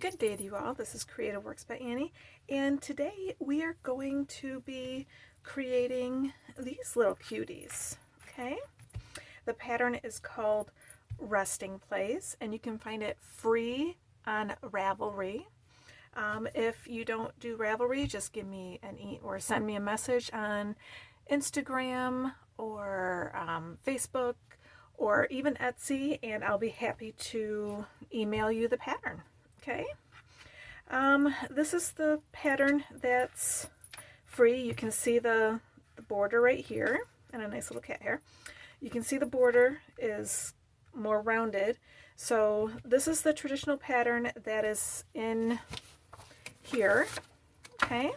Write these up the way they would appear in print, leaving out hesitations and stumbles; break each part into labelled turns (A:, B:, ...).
A: Good day to you all. This is Creative Works by Annie, and today we are going to be creating these little cuties. Okay, the pattern is called Resting Place, and you can find it free on Ravelry. If you don't do Ravelry, just give me or send me a message on Instagram or Facebook or even Etsy, and I'll be happy to email you the pattern. Okay, this is the pattern that's free. You can see the border right here and a nice little cat hair. You can see the border is more rounded. So this is the traditional pattern that is in here. Okay,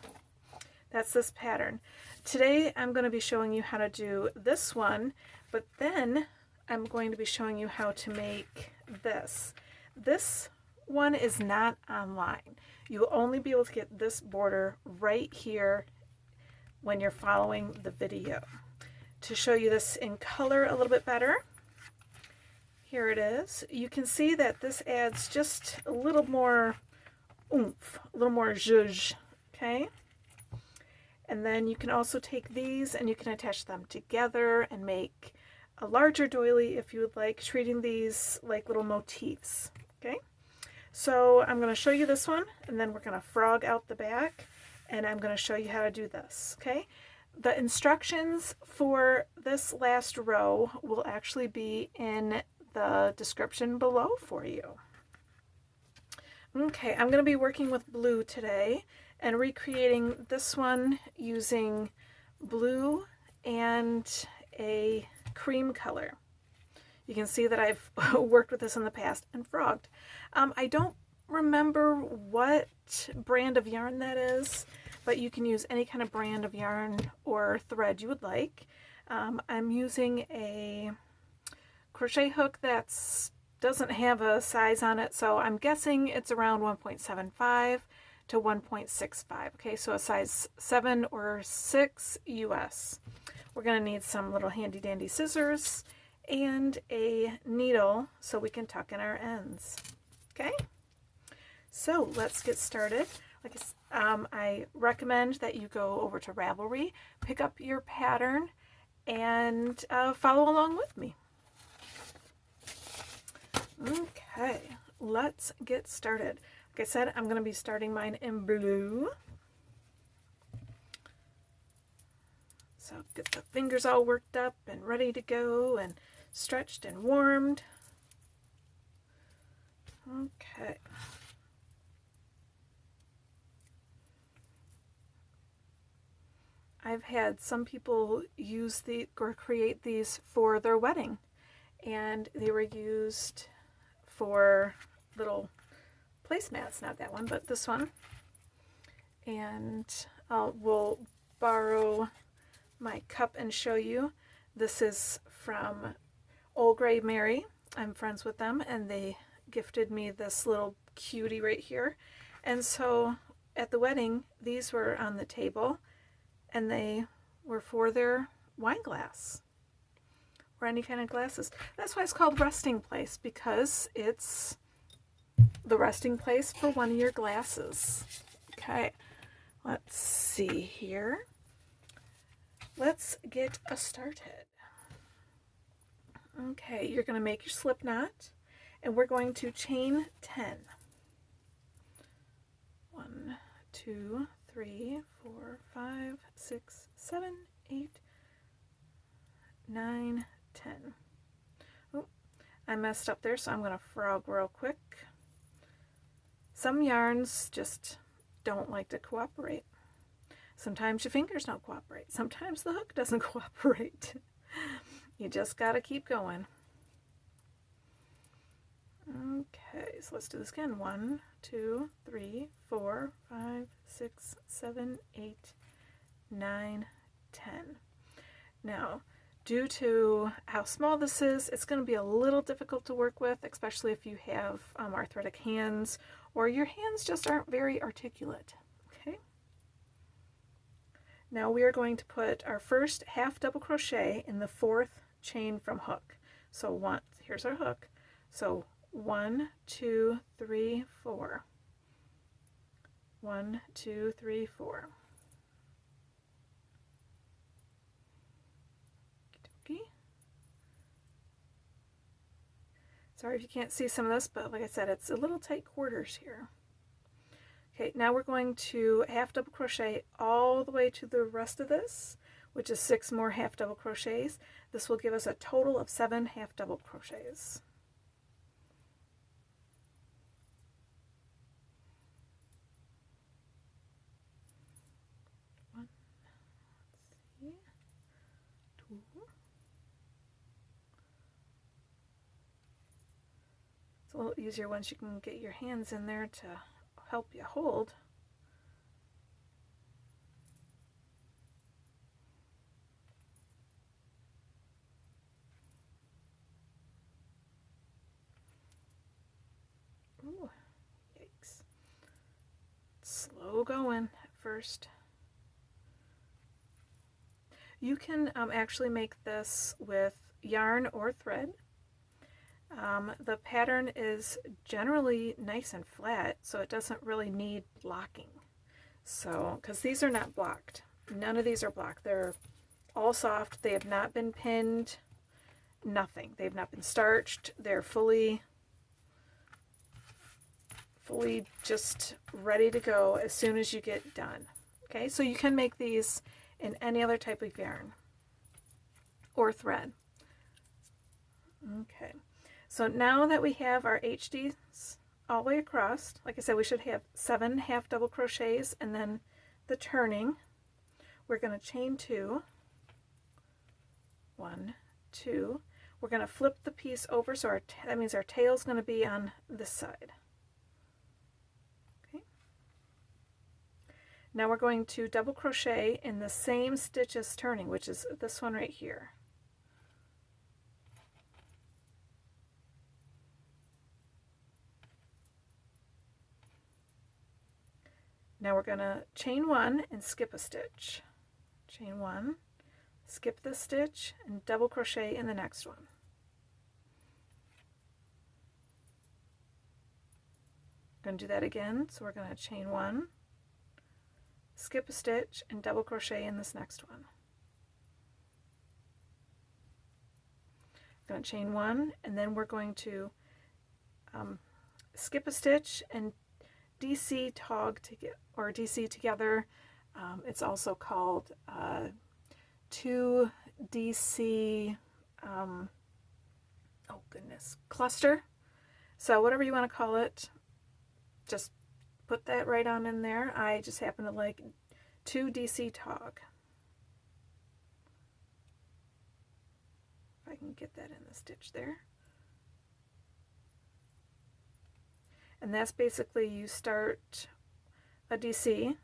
A: that's this pattern. Today I'm going to be showing you how to do this one, but then I'm going to be showing you how to make this. This one is not online. You will only be able to get this border right here when you're following the video. To show you this in color a little bit better, here it is. You can see that this adds just a little more oomph, a little more zhuzh, okay? And then you can also take these and you can attach them together and make a larger doily if you would like, treating these like little motifs, okay? So I'm going to show you this one, and then we're going to frog out the back, and I'm going to show you how to do this, okay? The instructions for this last row will actually be in the description below for you. Okay, I'm going to be working with blue today and recreating this one using blue and a cream color. You can see that I've worked with this in the past and frogged. I don't remember what brand of yarn that is, but you can use any kind of brand of yarn or thread you would like. I'm using a crochet hook that doesn't have a size on it, so I'm guessing it's around 1.75 to 1.65. Okay, so a size 7 or 6 US. We're going to need some little handy dandy scissors and a needle so we can tuck in our ends. Okay, so let's get started. Like I recommend that you go over to Ravelry, pick up your pattern, and follow along with me. Okay, let's get started. Like I said, I'm going to be starting mine in blue. So get the fingers all worked up and ready to go and stretched and warmed. Okay. I've had some people use or create these for their wedding, and they were used for little placemats, not that one, but this one. And we'll borrow my cup and show you. This is from Old Grey Mary. I'm friends with them, and they gifted me this little cutie right here. And so at the wedding, these were on the table, and they were for their wine glass or any kind of glasses. That's why it's called Resting Place, because it's the resting place for one of your glasses. Okay, let's see here. Let's get started. Okay, you're going to make your slip knot, and we're going to chain 10. 1, 2, 3, 4, 5, 6, 7, 8, 9, 10. Oh, I messed up there, so I'm going to frog real quick. Some yarns just don't like to cooperate. Sometimes your fingers don't cooperate. Sometimes the hook doesn't cooperate. You just got to keep going. Okay, so let's do this again. 1, 2, 3, 4, 5, 6, 7, 8, 9, 10. Now, due to how small this is, it's going to be a little difficult to work with, especially if you have arthritic hands or your hands just aren't very articulate. Okay. Now we are going to put our first half double crochet in the 4th chain from hook. So here's our hook. So 1, 2, 3, 4. 1, 2, 3, 4. Okay. Sorry if you can't see some of this, but like I said, it's a little tight quarters here. Okay, now we're going to half double crochet all the way to the rest of this, which is 6 more half double crochets. This will give us a total of 7 half double crochets. One, let's see, 2. It's a little easier once you can get your hands in there to help you hold. Ooh, yikes. Slow going at first. You can actually make this with yarn or thread. The pattern is generally nice and flat, so it doesn't really need blocking. So, because these are not blocked. None of these are blocked. They're all soft. They have not been pinned. Nothing. They've not been starched. They're fully just ready to go as soon as you get done. Okay, so you can make these in any other type of yarn or thread. Okay, so now that we have our HDs all the way across, like I said, we should have 7 half double crochets, and then the turning, we're going to chain 2, 1, 2. We're going to flip the piece over, so that means our tail is going to be on this side. Okay. Now we're going to double crochet in the same stitch as turning, which is this one right here. Now we're going to chain 1 and skip a stitch. Chain 1, skip the stitch, and double crochet in the next one. Going to do that again, so we're going to chain 1, skip a stitch, and double crochet in this next one. Going to chain 1, and then we're going to skip a stitch and DC tog or DC together. It's also called 2 DC oh goodness, cluster. So whatever you want to call it, just put that right on in there. I just happen to like 2 DC tog. If I can get that in the stitch there. And that's basically, you start a DC,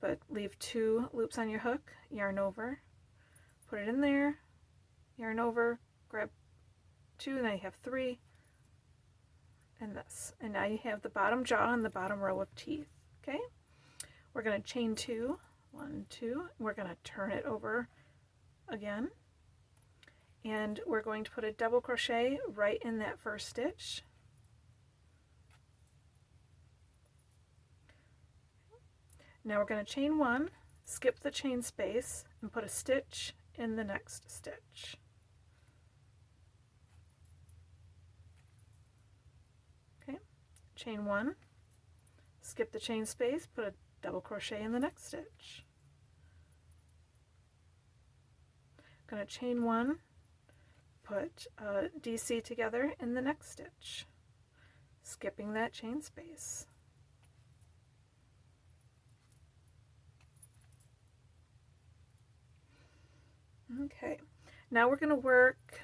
A: but leave 2 loops on your hook, yarn over, put it in there, yarn over, grab 2, and then you have 3, and this. And now you have the bottom jaw and the bottom row of teeth. Okay? We're going to chain 2, 1, 2, we're going to turn it over again, and we're going to put a double crochet right in that first stitch. Now we're going to chain 1, skip the chain space, and put a stitch in the next stitch. Okay, chain 1, skip the chain space, put a double crochet in the next stitch. Going to chain 1, put a DC together in the next stitch, skipping that chain space. Okay, now we're going to work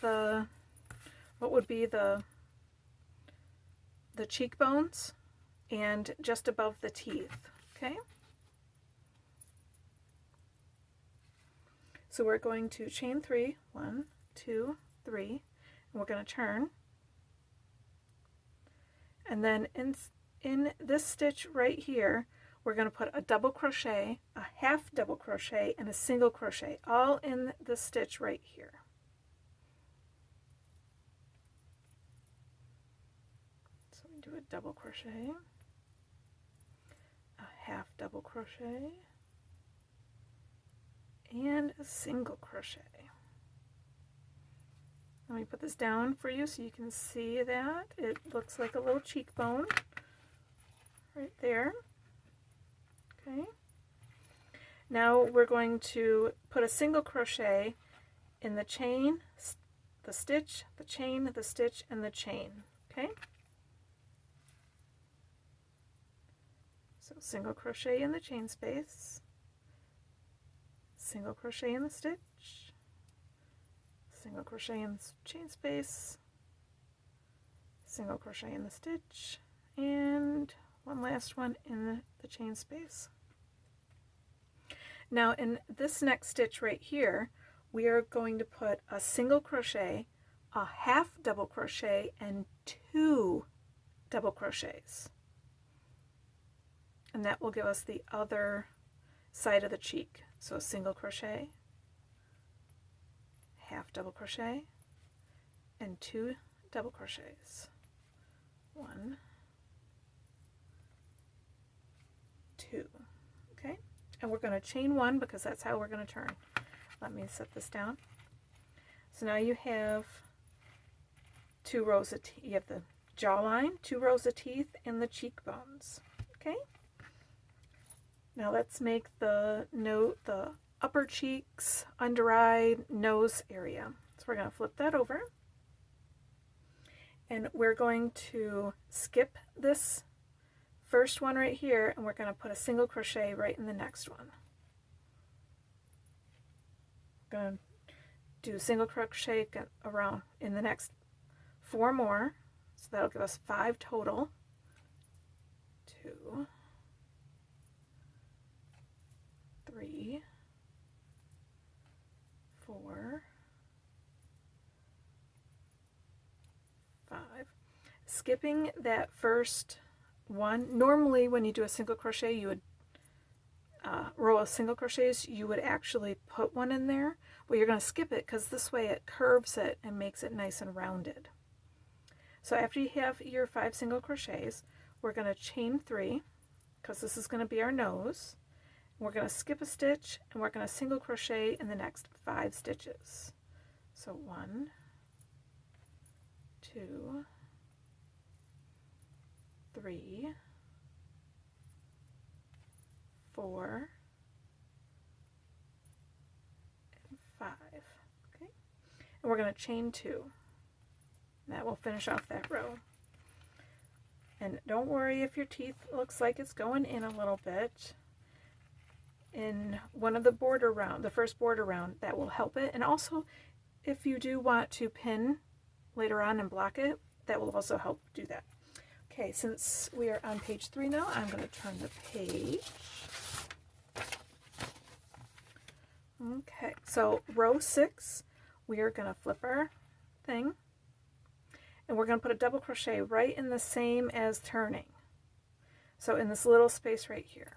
A: what would be the cheekbones and just above the teeth. Okay, so we're going to chain 3, 1, 2, 3, and we're going to turn, and then in this stitch right here, we're going to put a double crochet, a half double crochet, and a single crochet, all in the stitch right here. So we do a double crochet, half double crochet, and a single crochet. Let me put this down for you so you can see that. It looks like a little cheekbone right there. Okay. Now we're going to put a single crochet in the chain, the stitch, the chain, the stitch, and the chain. Okay. So single crochet in the chain space, single crochet in the stitch, single crochet in the chain space, single crochet in the stitch, and one last one in the chain space. Now in this next stitch right here, we are going to put a single crochet, a half double crochet, and 2 double crochets. And that will give us the other side of the cheek. So a single crochet, half double crochet, and 2 double crochets. 1, 2. Okay, and we're going to chain 1 because that's how we're going to turn. Let me set this down. So now you have 2 rows of teeth. You have the jawline, 2 rows of teeth, and the cheekbones. Okay. Now let's make the upper cheeks, under eye, nose area. So we're going to flip that over. And we're going to skip this first one right here, and we're going to put a single crochet right in the next one. We're going to do single crochet around in the next 4 more. So that'll give us 5 total. 2, 3, 4, 5. Skipping that first one. Normally when you do a single crochet, you would row of single crochets, you would actually put one in there, but you're going to skip it because this way it curves it and makes it nice and rounded. So after you have your 5 single crochets, we're going to chain 3 because this is going to be our nose. We're going to skip a stitch and we're going to single crochet in the next 5 stitches. So 1, 2, 3, 4, and 5. Okay, and we're going to chain 2. That will finish off that row. And don't worry if your teeth looks like it's going in a little bit. In one of the border round, the first border round, that will help it. And also, if you do want to pin later on and block it, that will also help do that. Okay, since we are on page 3 now, I'm going to turn the page. Okay, so row 6, we are going to flip our thing, and we're going to put a double crochet right in the same as turning. So in this little space right here.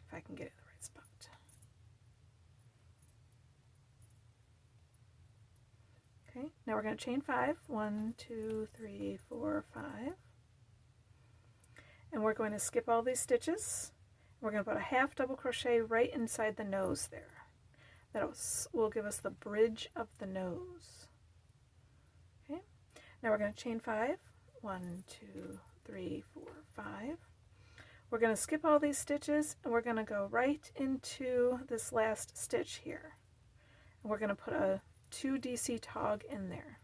A: If I can get it in the right spot. Okay, now we're going to chain 5. 1, 2, 3, 4, 5. And we're going to skip all these stitches. We're going to put a half double crochet right inside the nose there. That will give us the bridge of the nose. Okay, now we're going to chain 5. 1, 2, 3, 4, 5. We're going to skip all these stitches and we're going to go right into this last stitch here. And we're going to put a 2 DC tog in there.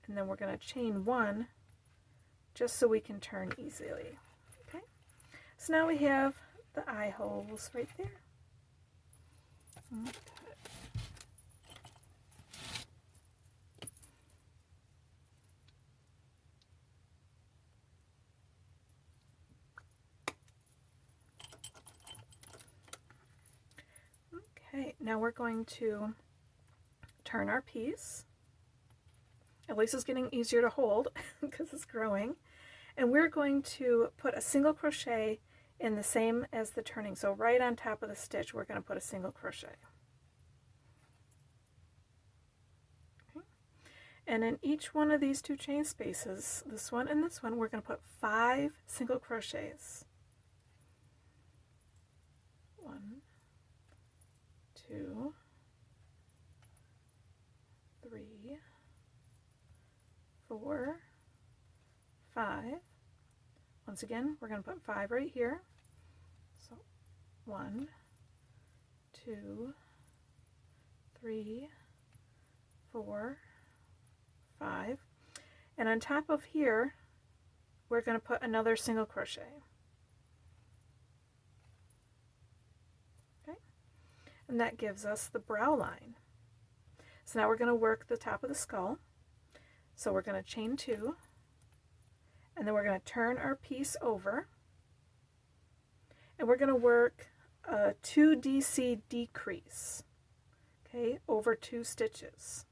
A: And then we're going to chain 1 just so we can turn easily. Okay, so now we have the eye holes right there. Okay. Okay, now we're going to turn our piece. At least it's getting easier to hold because it's growing. And we're going to put a single crochet in the same as the turning. So right on top of the stitch, we're going to put a single crochet. Okay. And in each one of these 2 chain spaces, this one and this one, we're going to put 5 single crochets. 1, 2, 3, 4, 5. Once again, we're going to put 5 right here. So 1, 2, 3, 4, 5. And on top of here, we're going to put another single crochet. Okay? And that gives us the brow line. So now we're going to work the top of the skull. So we're going to chain 2, and then we're going to turn our piece over, and we're going to work a 2DC decrease, okay, over 2 stitches.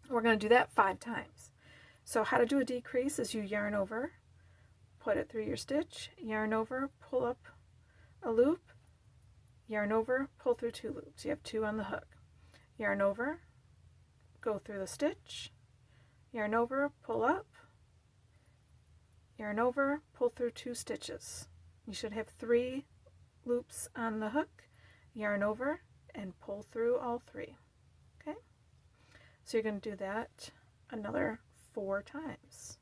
A: We're going to do that 5 times. So how to do a decrease is you yarn over, put it through your stitch, yarn over, pull up a loop, yarn over, pull through 2 loops. You have 2 on the hook. Yarn over, go through the stitch, yarn over, pull up, yarn over, pull through 2 stitches. You should have 3 loops on the hook, yarn over, and pull through all 3. Okay? So you're going to do that another 4 times.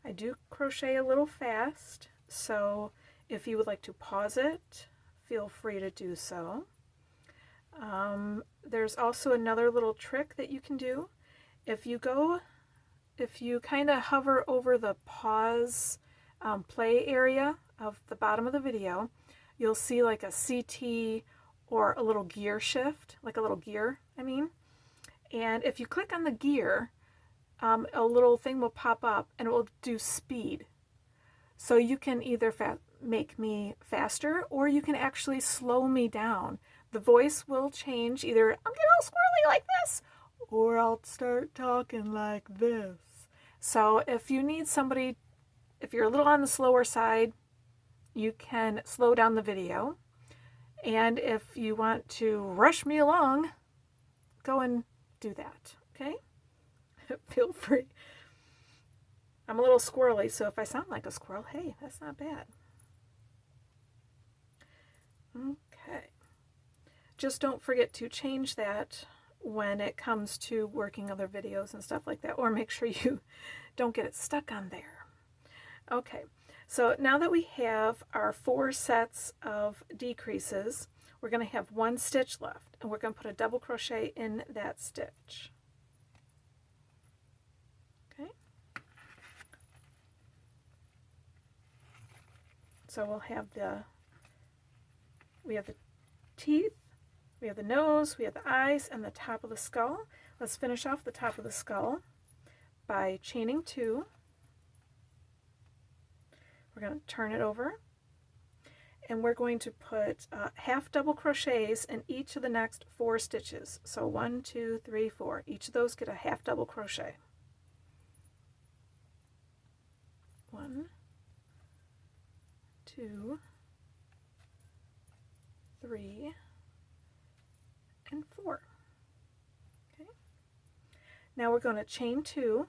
A: I do crochet a little fast, so if you would like to pause it, feel free to do so. There's also another little trick that you can do. If you kind of hover over the pause play area of the bottom of the video, you'll see like a CT or a little gear shift, like a little gear, I mean. And if you click on the gear, a little thing will pop up and it will do speed. So you can either make me faster, or you can actually slow me down. The voice will change. Either I'll get all squirrely like this, or I'll start talking like this. So if you need somebody, if you're a little on the slower side, you can slow down the video. And if you want to rush me along, go and do that, okay? Feel free. I'm a little squirrely, so if I sound like a squirrel, hey, that's not bad. Okay. Just don't forget to change that when it comes to working other videos and stuff like that, or make sure you don't get it stuck on there. Okay, so now that we have our 4 sets of decreases, we're going to have 1 stitch left, and we're going to put a double crochet in that stitch. Okay. So we'll have we have the teeth, we have the nose, we have the eyes, and the top of the skull. Let's finish off the top of the skull by chaining 2. We're going to turn it over, and we're going to put half double crochets in each of the next 4 stitches. So 1, 2, 3, 4. Each of those get a half double crochet. 1, 2, 3, and 4. Okay. Now we're going to chain 2,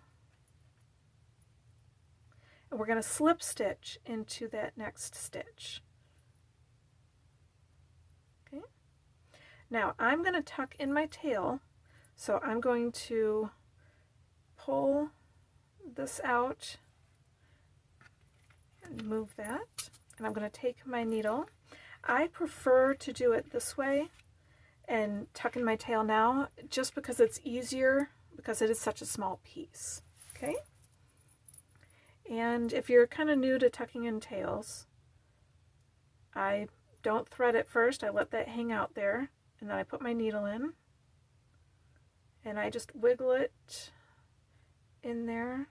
A: and we're going to slip stitch into that next stitch. Okay. Now I'm going to tuck in my tail, so I'm going to pull this out and move that, and I'm going to take my needle. I prefer to do it this way and tuck in my tail now, just because it's easier, because it is such a small piece. Okay? And if you're kind of new to tucking in tails, I don't thread it first. I let that hang out there, and then I put my needle in, and I just wiggle it in there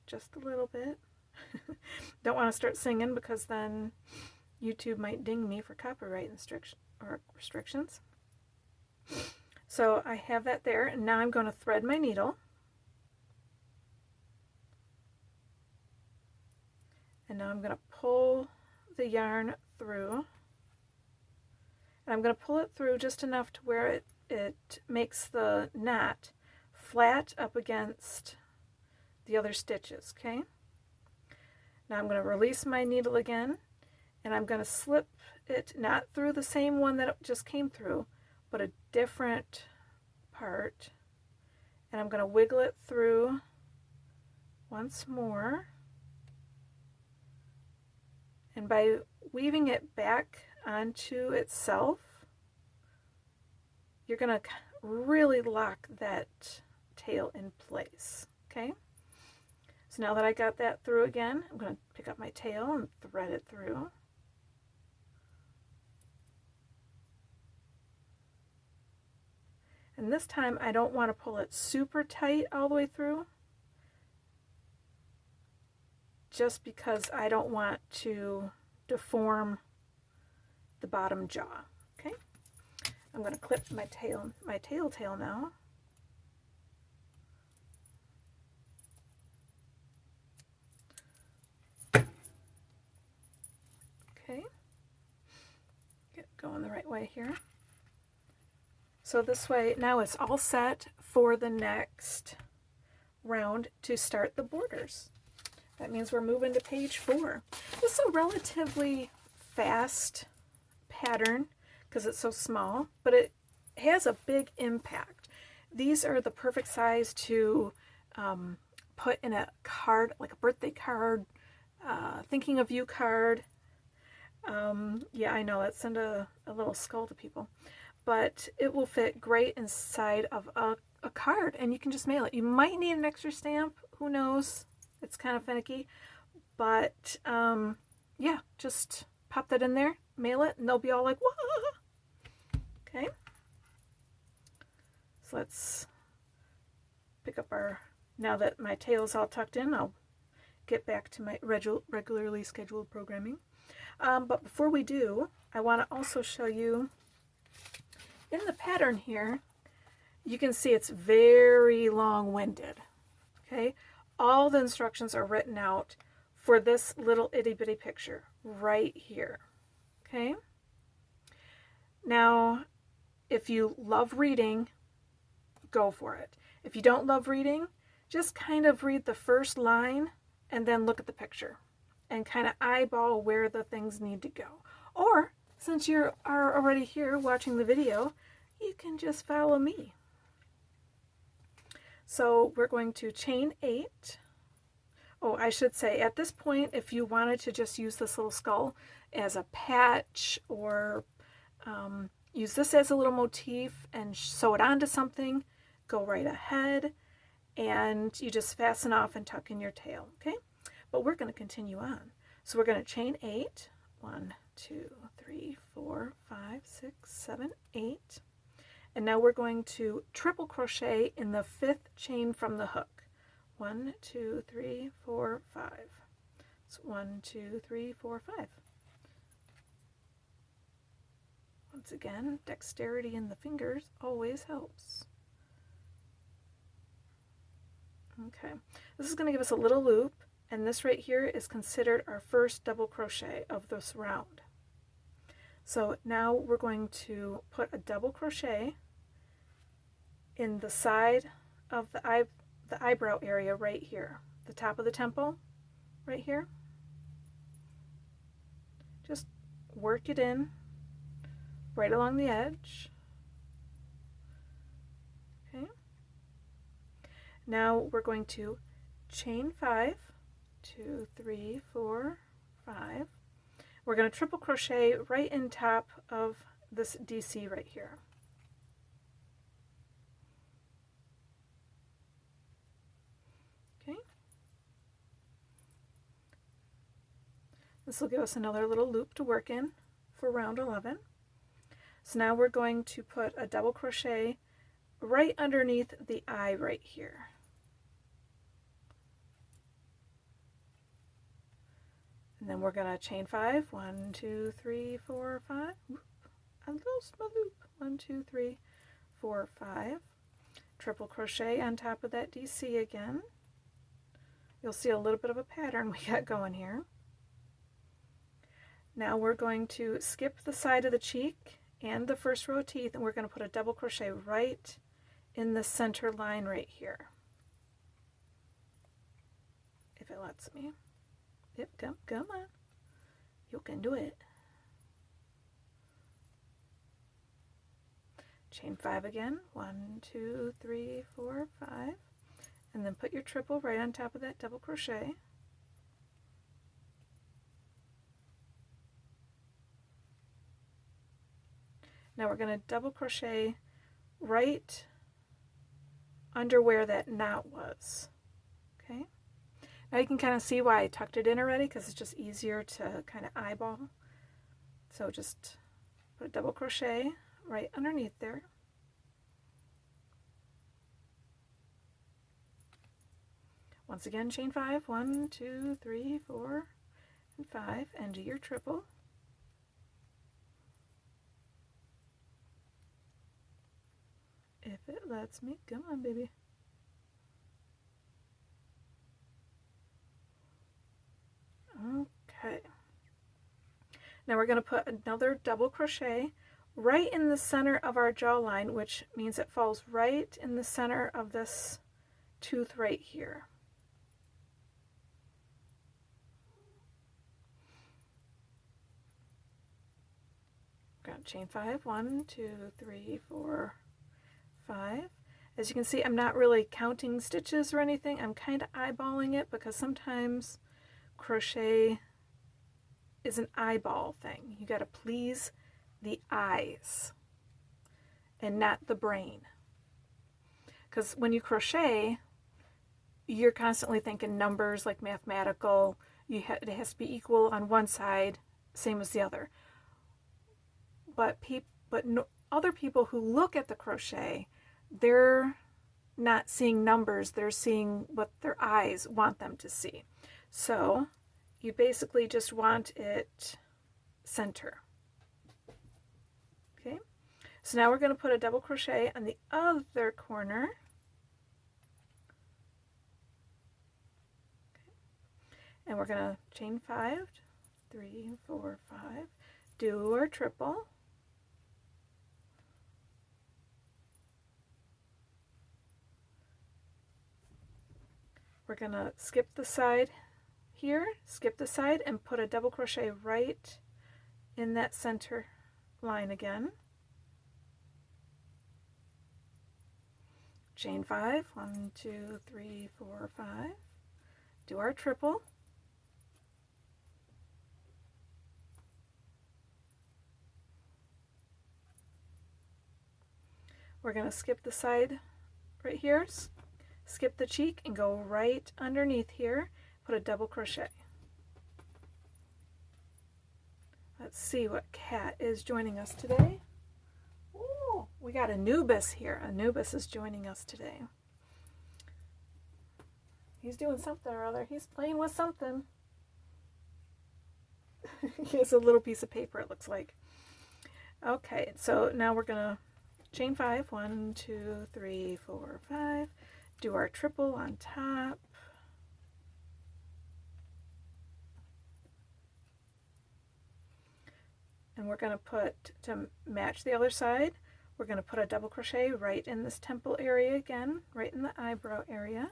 A: just a little bit. Don't want to start singing, because then YouTube might ding me for copyright restrictions. So I have that there, and now I'm going to thread my needle. And now I'm going to pull the yarn through, and I'm going to pull it through just enough to where it makes the knot flat up against the other stitches, okay? Now I'm going to release my needle again, and I'm going to slip it not through the same one that it just came through, but a different part, and I'm going to wiggle it through once more, and by weaving it back onto itself, you're going to really lock that tail in place, okay? So now that I got that through again, I'm going to pick up my tail and thread it through. And this time I don't want to pull it super tight all the way through, just because I don't want to deform the bottom jaw, okay? I'm going to clip my tail now. Okay, get going the right way here. So this way, now it's all set for the next round to start the borders. That means we're moving to page 4. This is a relatively fast pattern because it's so small, but it has a big impact. These are the perfect size to put in a card, like a birthday card, thinking of you card. Yeah, I know, that sent a little skull to people. But it will fit great inside of a card, and you can just mail it. You might need an extra stamp, who knows? It's kind of finicky. But, yeah, just pop that in there, mail it, and they'll be all like, wah! Okay. So let's pick up now that my tail's all tucked in, I'll get back to my regularly scheduled programming. But before we do, I want to also show you, in the pattern here, you can see it's very long-winded, okay? All the instructions are written out for this little itty-bitty picture right here, okay? Now, if you love reading, go for it. If you don't love reading, just kind of read the first line and then look at the picture and kind of eyeball where the things need to go. Or, since you are already here watching the video, you can just follow me. So we're going to chain 8. Oh, I should say, at this point, if you wanted to just use this little skull as a patch, or use this as a little motif and sew it onto something, go right ahead, and you just fasten off and tuck in your tail, okay? But we're going to continue on. So we're going to chain 8. 1, 2, 3, 4, 5, 6, 7, 8. And now we're going to triple crochet in the 5th chain from the hook. 1, 2, 3, 4, 5. So 1, 2, 3, 4, 5. Once again, dexterity in the fingers always helps. Okay, this is going to give us a little loop, and this right here is considered our first double crochet of this round. So now we're going to put a double crochet in the side of the eyebrow area right here, the top of the temple right here. Just work it in right along the edge. Okay. Now we're going to chain 5, 2, 3, 4, 5. We're going to triple crochet right in top of this DC right here. Okay. This will give us another little loop to work in for round 11. So now we're going to put a double crochet right underneath the eye right here. And then we're going to chain 5. 1, 2, 3, 4, 5. I lost my loop. 1, 2, 3, 4, 5. Triple crochet on top of that DC again. You'll see a little bit of a pattern we got going here. Now we're going to skip the side of the cheek and the first row of teeth, and we're going to put a double crochet right in the center line right here. If it lets me. Yep, come on. You can do it. Chain 5 again. 1, 2, 3, 4, 5. And then put your triple right on top of that double crochet. Now we're going to double crochet right under where that knot was. Okay? Now you can kind of see why I tucked it in already, because it's just easier to kind of eyeball. So just put a double crochet right underneath there. Once again, chain 5. 1, 2, 3, 4, and 5, and do your triple. If it lets me. Come on, baby. Okay. Now we're going to put another double crochet right in the center of our jawline, which means it falls right in the center of this tooth right here. Got chain 5. 1, 2, 3, 4, 5. As you can see, I'm not really counting stitches or anything. I'm kind of eyeballing it because sometimes crochet is an eyeball thing. You got to please the eyes and not the brain. Because when you crochet, you're constantly thinking numbers, like mathematical. It has to be equal on one side, same as the other. But other people who look at the crochet, they're not seeing numbers, they're seeing what their eyes want them to see. So you basically just want it center. Okay, so now we're going to put a double crochet on the other corner. Okay. And we're going to chain 5, 3, 4, 5, do our triple. We're going to skip the side here, skip the side, and put a double crochet right in that center line again. Chain 5, 1, 2, 3, 4, 5. Do our triple. We're going to skip the side right here, skip the cheek, and go right underneath here. Put a double crochet. Let's see what cat is joining us today. Ooh, we got Anubis here. Anubis is joining us today. He's doing something or other. He's playing with something. He has a little piece of paper, it looks like. Okay, so now we're going to chain 5. 1, 2, 3, 4, 5. Do our triple on top. And we're going to put, to match the other side, we're going to put a double crochet right in this temple area again, right in the eyebrow area.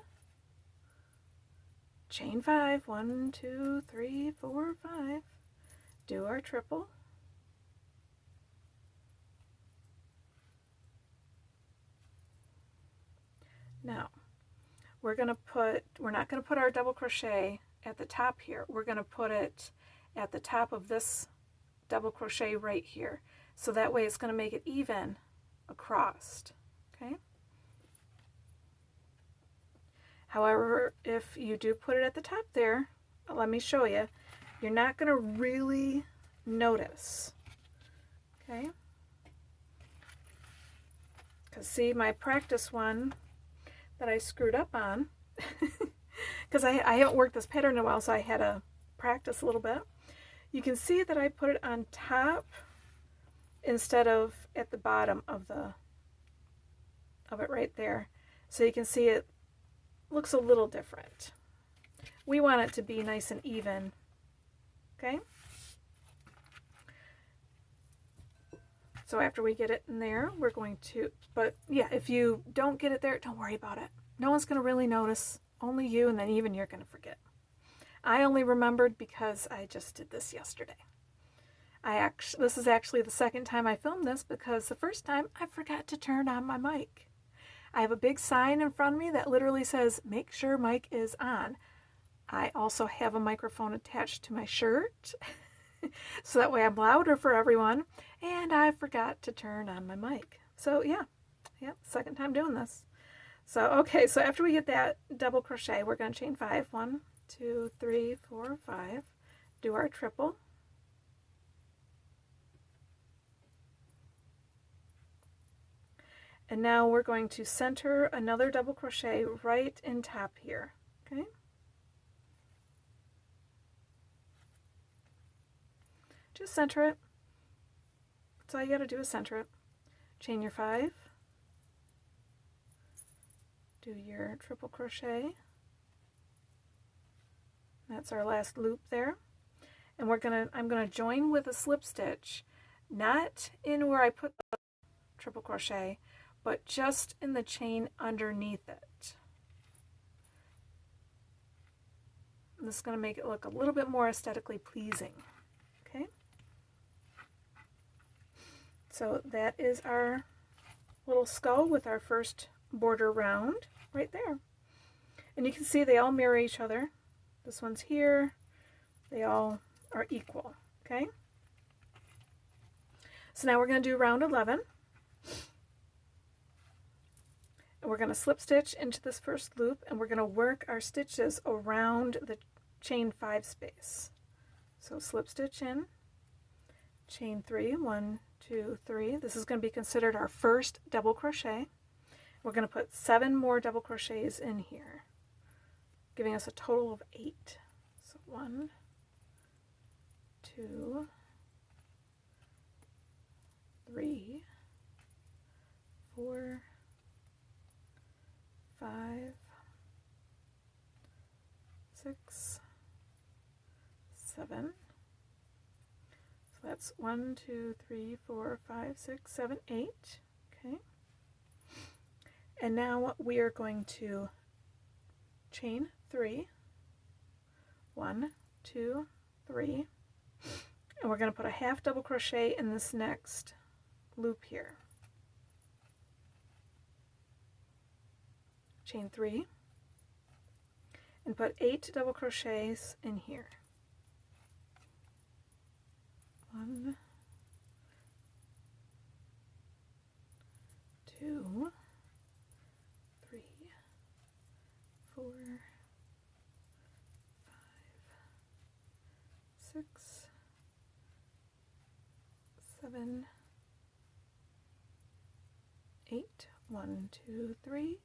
A: Chain 5. 1, 2, 3, 4, 5. Do our triple. Now, we're not going to put our double crochet at the top here. We're going to put it at the top of this double crochet right here. So that way it's going to make it even across. Okay? However, if you do put it at the top there, let me show you, you're not going to really notice. Okay? Because see, my practice one that I screwed up on, because I haven't worked this pattern in a while, so I had to practice a little bit. You can see that I put it on top instead of at the bottom of it right there. So you can see it looks a little different. We want it to be nice and even. Okay? So after we get it in there, we're going to, but yeah, if you don't get it there, don't worry about it. No one's going to really notice, only you, and then even you're going to forget. I only remembered because I just did this yesterday. This is actually the second time I filmed this because the first time I forgot to turn on my mic. I have a big sign in front of me that literally says, make sure mic is on. I also have a microphone attached to my shirt, so that way I'm louder for everyone, and I forgot to turn on my mic. So yeah, second time doing this. So okay, so after we get that double crochet, we're going to chain 5. 1, 2, 3, 4, 5. Do our triple. And now we're going to center another double crochet right in top here, okay? Just center it. That's all you got to do is center it. Chain your 5. Do your triple crochet. That's our last loop there. And I'm gonna join with a slip stitch, not in where I put the triple crochet, but just in the chain underneath it. And this is going to make it look a little bit more aesthetically pleasing. Okay? So that is our little skull with our first border round right there. And you can see they all mirror each other. This one's here. They all are equal. Okay? So now we're going to do round 11. And we're going to slip stitch into this first loop, and we're going to work our stitches around the chain 5 space. So slip stitch in, chain 3, 1, 2, 3. This is going to be considered our first double crochet. We're going to put 7 more double crochets in here, giving us a total of 8. So 1, 2, 3, 4, 5, 6, 7. So that's 1, 2, 3, 4, 5, 6, 7, 8. Okay. And now we are going to chain 3. 1, 2, 3. And we're going to put a half double crochet in this next loop here. Chain 3 and put 8 double crochets in here. 1, 2, 3, 4, 5, 6, 7, 8. 1, 2, 3.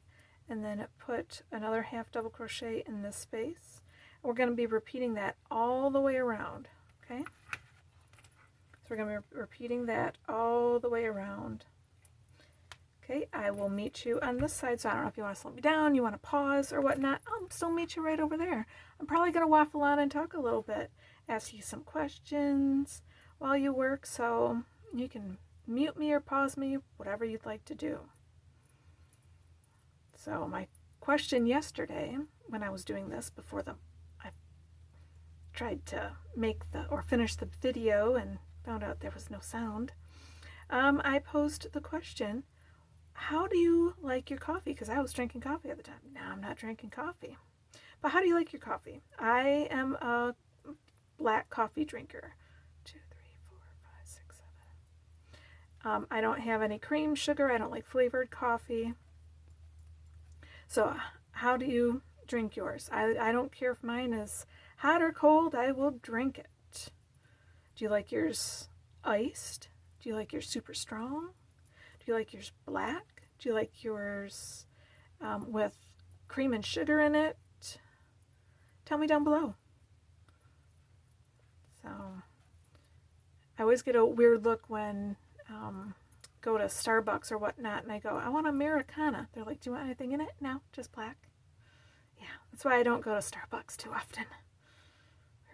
A: And then put another half double crochet in this space. We're going to be repeating that all the way around, okay? So we're going to be repeating that all the way around. Okay, I will meet you on this side, so I don't know if you want to slow me down, you want to pause or whatnot. I'll still meet you right over there. I'm probably going to waffle on and talk a little bit, ask you some questions while you work, so you can mute me or pause me, whatever you'd like to do. So my question yesterday, when I was doing this before I tried to finish the video and found out there was no sound, I posed the question, how do you like your coffee? Because I was drinking coffee at the time. Now I'm not drinking coffee. But how do you like your coffee? I am a black coffee drinker. 2, 3, 4, 5, 6, 7. I don't have any cream, sugar. I don't like flavored coffee. So how do you drink yours? I don't care if mine is hot or cold, I will drink it. Do you like yours iced? Do you like yours super strong? Do you like yours black? Do you like yours with cream and sugar in it? Tell me down below. So I always get a weird look when go to Starbucks or whatnot and I go, I want Americana. They're like, do you want anything in it? No, just black. Yeah, that's why I don't go to Starbucks too often.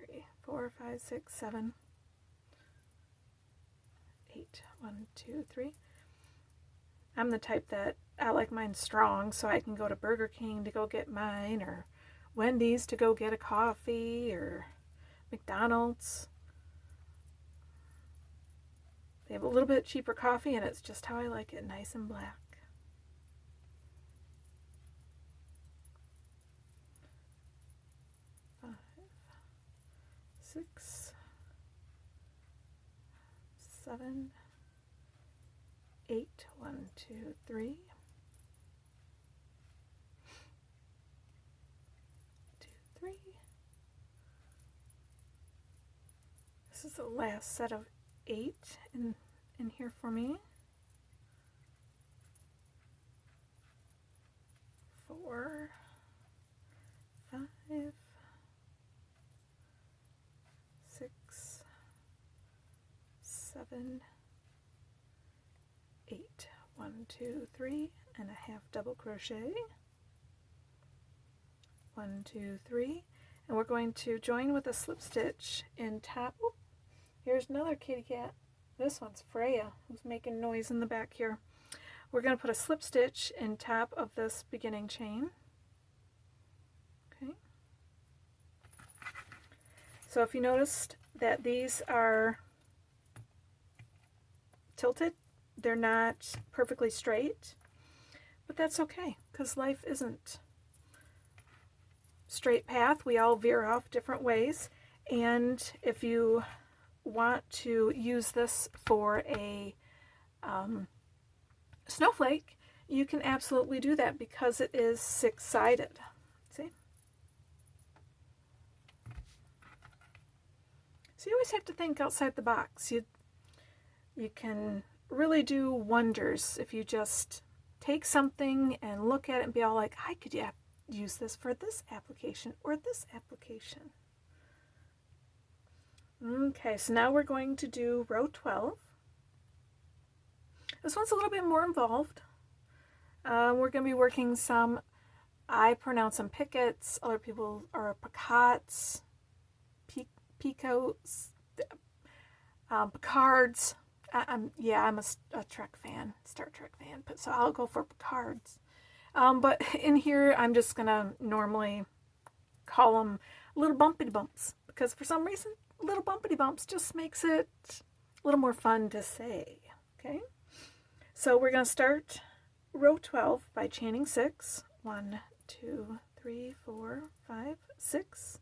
A: 3, 4, 5, 6, 7, 8. 1, 2, 3. I'm the type that I like mine strong, so I can go to Burger King to go get mine, or Wendy's to go get a coffee, or McDonald's. They have a little bit cheaper coffee, and it's just how I like it, nice and black. 5, 6, 7, 8. 1, 2, 3. 2, 3. This is the last set of 8 in here for me. 4, 5, 6, 7, 8. 1, 2, 3, and a half double crochet. 1, 2, 3, and we're going to join with a slip stitch in top. Oop, here's another kitty cat. This one's Freya, who's making noise in the back here. We're going to put a slip stitch in top of this beginning chain. Okay. So if you noticed that these are tilted, they're not perfectly straight, but that's okay, because life isn't straight path. We all veer off different ways, and if you want to use this for a snowflake, you can absolutely do that because it is 6-sided. See? So you always have to think outside the box. You can really do wonders if you just take something and look at it and be all like, I could use this for this application or this application. Okay, so now we're going to do row 12. This one's a little bit more involved. We're going to be working some, I pronounce them pickets, other people are picots, picots, picards. I'm a Trek fan, Star Trek fan, but so I'll go for picards. But in here, I'm just gonna normally call them little bumpity bumps, because for some reason, little bumpity bumps just makes it a little more fun to say. Okay, so we're gonna start row 12 by chaining 6. 1, 2, 3, 4, 5, 6,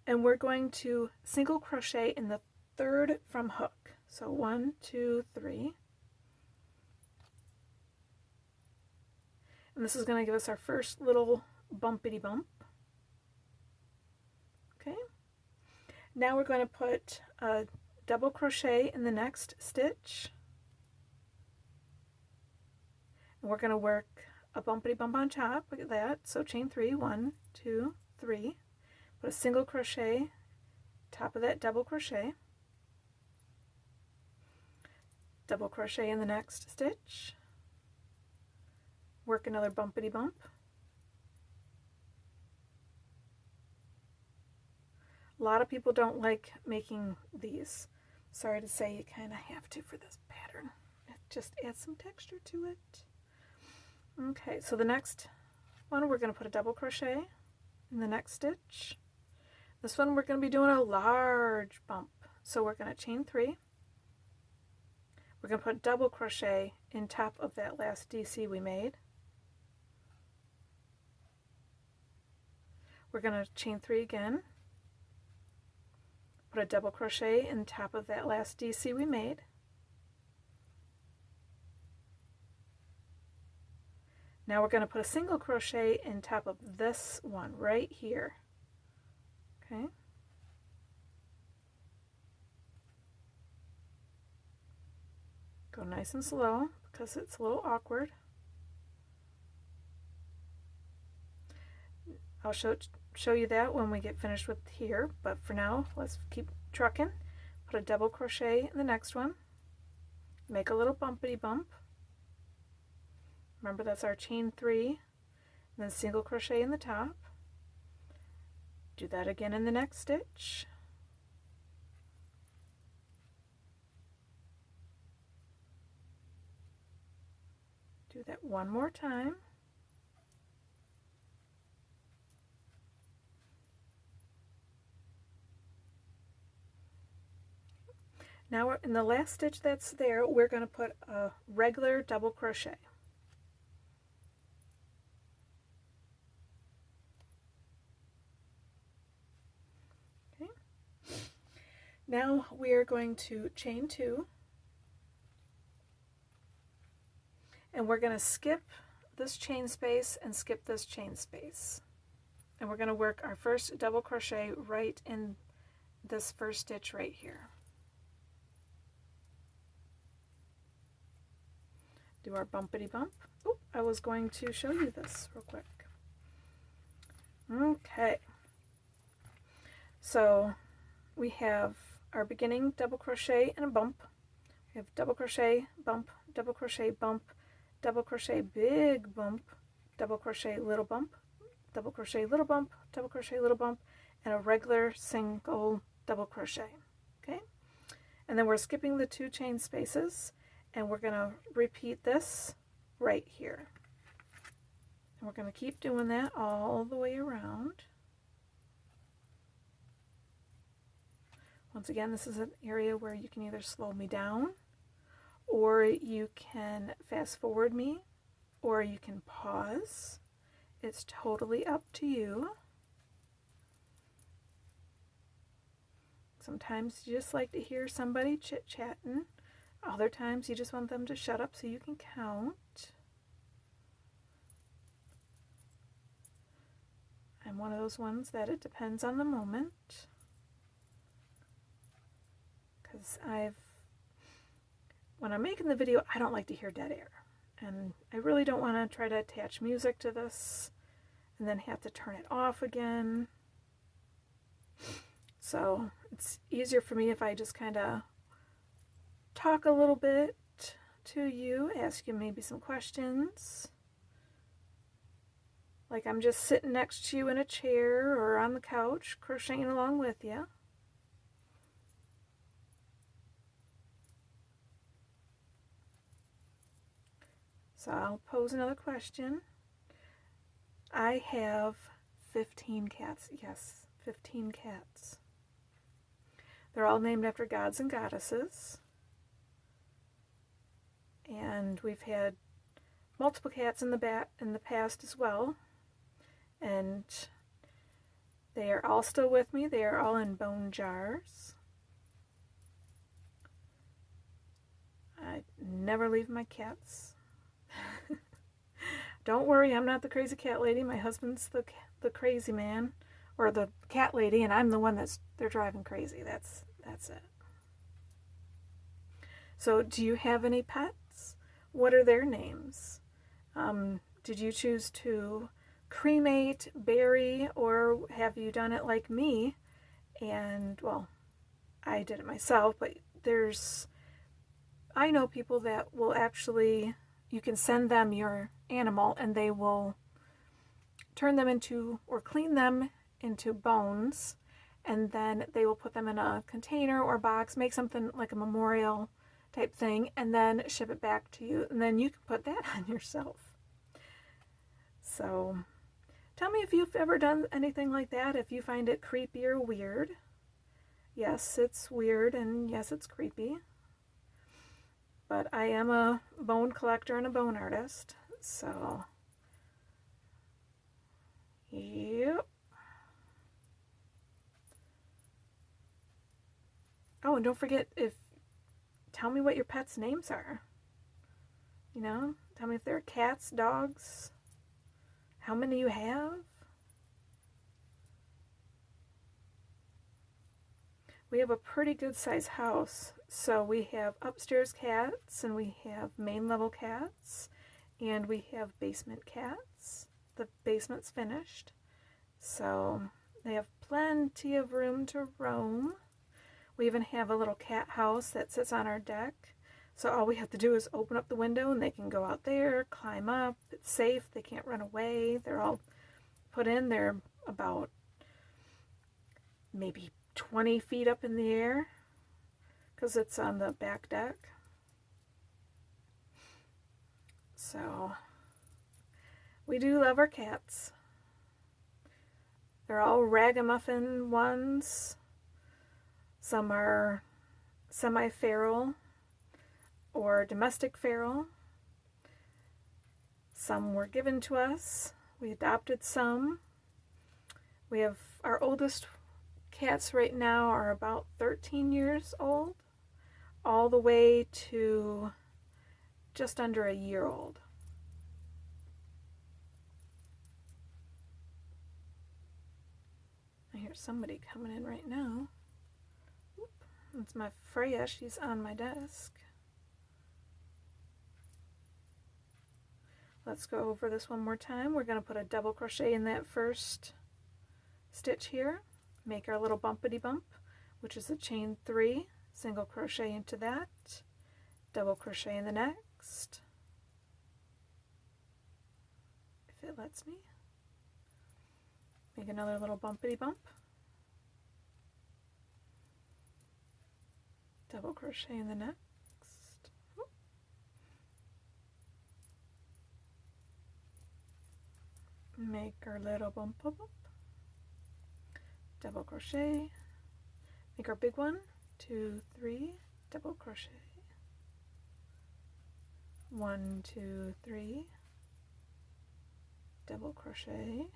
A: and we're going to single crochet in the 3rd from hook. So 1, 2, 3. And this is going to give us our first little bumpity bump. Okay. Now we're going to put a double crochet in the next stitch. And we're going to work a bumpity bump on top. Look at that. So chain 3. 1, 2, 3. Put a single crochet top of that double crochet. Double crochet in the next stitch, work another bumpity bump, a lot of people don't like making these. Sorry to say, you kind of have to for this pattern. It just adds some texture to it. Okay, so the next one we're going to put a double crochet in the next stitch. This one we're going to be doing a large bump, so we're going to chain 3. We're going to put double crochet in top of that last DC we made. We're going to chain 3 again. Put a double crochet in top of that last DC we made. Now we're going to put a single crochet in top of this one right here. Okay. Go nice and slow because it's a little awkward. I'll show you that when we get finished with here, but for now, let's keep trucking. Put a double crochet in the next one. Make a little bumpity bump. Remember, that's our chain 3, and then single crochet in the top. Do that again in the next stitch. Do that one more time. Now we're in the last stitch that's there, we're going to put a regular double crochet. Okay. Now we're going to chain 2, and we're going to skip this chain space and skip this chain space. And we're going to work our first double crochet right in this first stitch right here. Do our bumpity bump. Oh, I was going to show you this real quick. Okay. So we have our beginning double crochet and a bump. We have double crochet, bump, double crochet, bump, double crochet, big bump, double crochet, little bump, double crochet, little bump, double crochet, little bump, and a regular single double crochet. Okay? And then we're skipping the 2 chain spaces, and we're going to repeat this right here. And we're going to keep doing that all the way around. Once again, this is an area where you can either slow me down, or you can fast forward me, or you can pause. It's totally up to you. Sometimes you just like to hear somebody chit-chatting. Other times you just want them to shut up so you can count. I'm one of those ones that it depends on the moment. Because when I'm making the video, I don't like to hear dead air. And I really don't want to try to attach music to this and then have to turn it off again. So it's easier for me if I just kind of talk a little bit to you, ask you maybe some questions. Like I'm just sitting next to you in a chair or on the couch, crocheting along with you. So I'll pose another question. I have 15 cats. Yes, 15 cats. They're all named after gods and goddesses. And we've had multiple cats in the past as well. And they are all still with me. They are all in bone jars. I never leave my cats. Don't worry, I'm not the crazy cat lady. My husband's the crazy man, or the cat lady, and I'm the one they're driving crazy. That's it. So, do you have any pets? What are their names? Did you choose to cremate, bury, or have you done it like me? And, well, I did it myself, but I know people that will actually, you can send them your animal and they will turn them into, or clean them into bones, and then they will put them in a container or box, make something like a memorial type thing, and then ship it back to you, and then you can put that on yourself. So tell me if you've ever done anything like that, if you find it creepy or weird. Yes, it's weird, and yes, it's creepy. But I am a bone collector and a bone artist, so yep. Oh, and don't forget, tell me what your pets' names are. You know, tell me if they're cats, dogs, how many you have. We have a pretty good size house, so we have upstairs cats, and we have main level cats, and we have basement cats. The basement's finished, so they have plenty of room to roam. We even have a little cat house that sits on our deck, so all we have to do is open up the window and they can go out there, climb up. It's safe, they can't run away. They're all put in. They're about maybe 20 feet up in the air because it's on the back deck. So we do love our cats. They're all ragamuffin ones. Some are semi-feral or domestic feral. Some were given to us. We adopted some. We have our oldest cats right now are about 13 years old, all the way to just under a year old. I hear somebody coming in right now. Oop, it's my Freya. She's on my desk. Let's go over this one more time. We're going to put a double crochet in that first stitch here. Make our little bumpity bump, which is a chain 3, single crochet into that, double crochet in the next, if it lets me. Make another little bumpity bump, double crochet in the next, make our little bump, double crochet, make our big one, 2, 3, double crochet, 1, 2, 3, double crochet,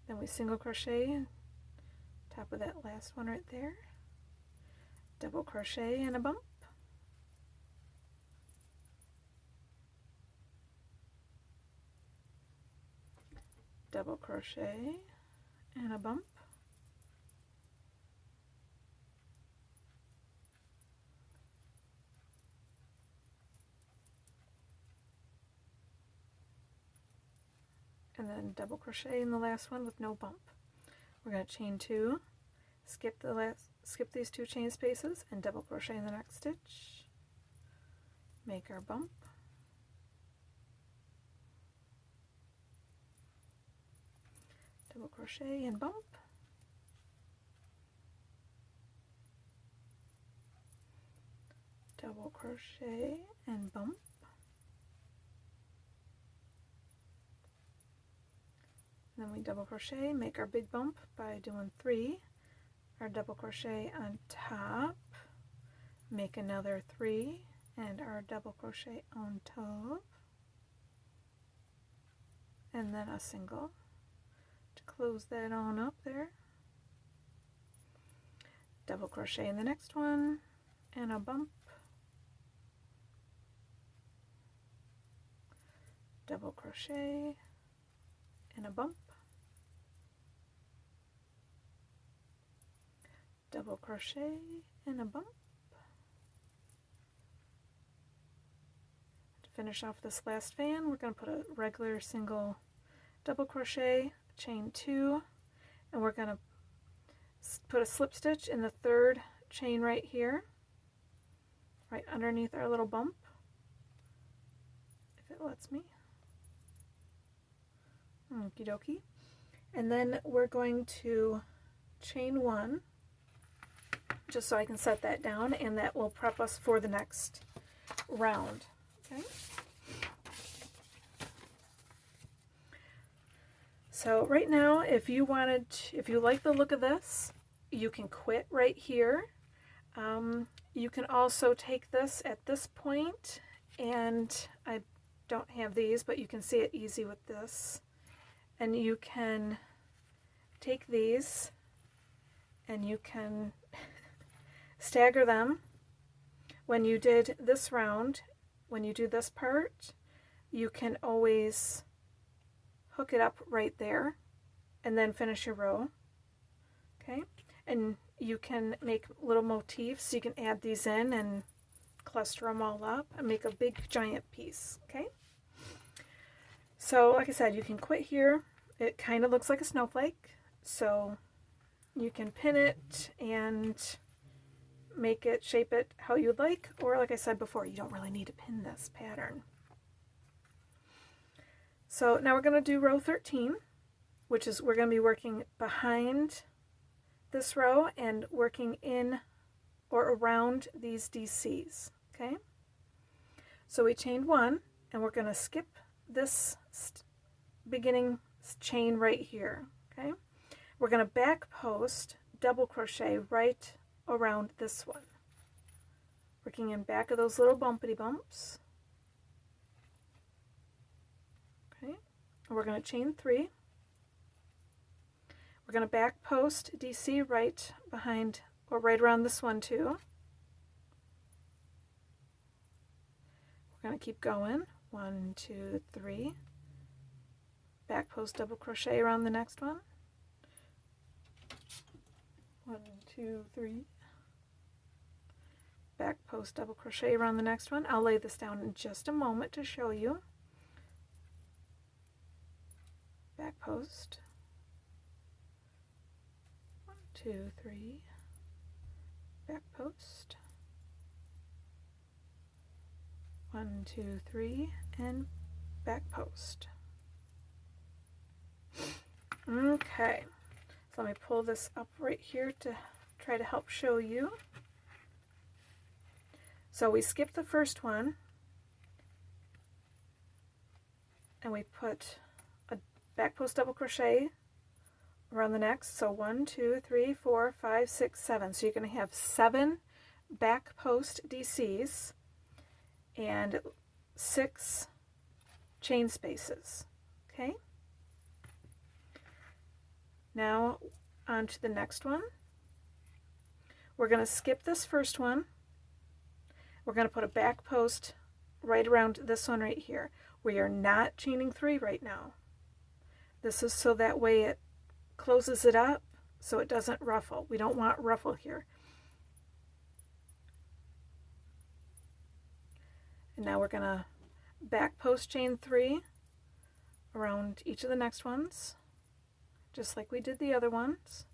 A: then we single crochet top of that last one right there, double crochet and a bump, double crochet and a bump, and then double crochet in the last one with no bump. We're going to chain 2, skip these 2 chain spaces and double crochet in the next stitch, make our bump, double crochet and bump, double crochet and bump, then we double crochet, make our big bump by doing 3, our double crochet on top, make another 3 and our double crochet on top, and then a single to close that on up there, double crochet in the next one and a bump, double crochet and a bump, double crochet and a bump. To finish off this last fan, we're going to put a regular single double crochet, chain 2, and we're going to put a slip stitch in the 3rd chain right here, right underneath our little bump, if it lets me. Okie dokie. And then we're going to chain 1, just so I can set that down, and that will prep us for the next round. Okay. So right now, if you like the look of this, you can quit right here. You can also take this at this point, and I don't have these, but you can see it easy with this. And you can take these and you can stagger them. When you did this round, when you do this part, you can always hook it up right there and then finish your row. Okay, and you can make little motifs. You can add these in and cluster them all up and make a big giant piece. Okay, so like I said, you can quit here. It kind of looks like a snowflake, so you can pin it and make it, shape it how you'd like, or like I said before, you don't really need to pin this pattern. So now we're going to do row 13, which is we're going to be working behind this row and working in or around these DCs. Okay, so we chained 1, and we're going to skip this beginning chain right here. Okay, we're going to back post double crochet right around this one, working in back of those little bumpity bumps. Okay, and we're going to chain 3. We're going to back post DC right behind or right around this one too. We're going to keep going. 1, 2, 3. Back post double crochet around the next one. 1, 2, 3. Back post double crochet around the next one. I'll lay this down in just a moment to show you. Back post. 1, 2, 3. Back post. 1, 2, 3, and back post. Okay, so let me pull this up right here to try to help show you. So we skipped the first one, and we put a back post double crochet around the next. So 1, 2, 3, 4, 5, 6, 7. So you're going to have 7 back post DCs and 6 chain spaces. Okay, now on to the next one. We're going to skip this first one. We're going to put a back post right around this one right here. We are not chaining 3 right now. This is so that way it closes it up so it doesn't ruffle. We don't want ruffle here. And now we're going to back post chain 3 around each of the next ones, just like we did the other ones.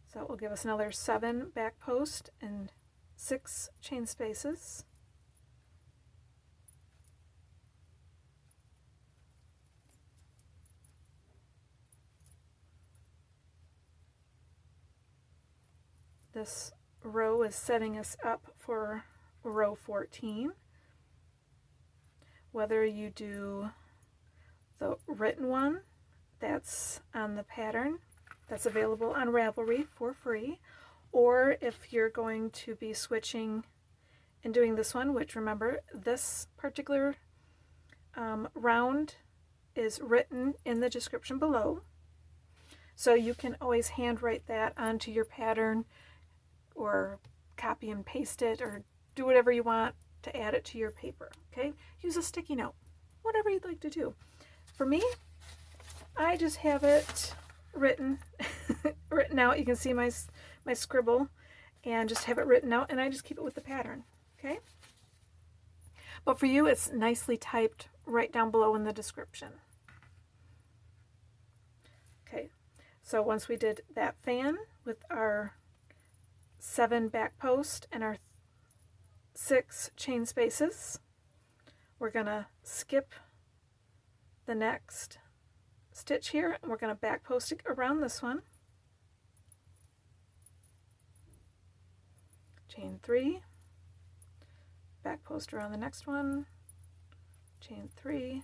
A: So it will give us another 7 back post and 6 chain spaces. This row is setting us up for row 14. Whether you do the written one that's on the pattern that's available on Ravelry for free, or if you're going to be switching and doing this one, which remember this particular round is written in the description below, so you can always handwrite that onto your pattern or copy and paste it or do whatever you want to add it to your paper. Okay, use a sticky note, whatever you'd like to do. For me, I just have it written written out. You can see my scribble, and just have it written out, and I just keep it with the pattern. Okay, but for you it's nicely typed right down below in the description. Okay, so once we did that fan with our 7 back post and our 6 chain spaces, we're gonna skip the next stitch here, and we're gonna back post it around this one, chain 3, back post around the next one, chain 3,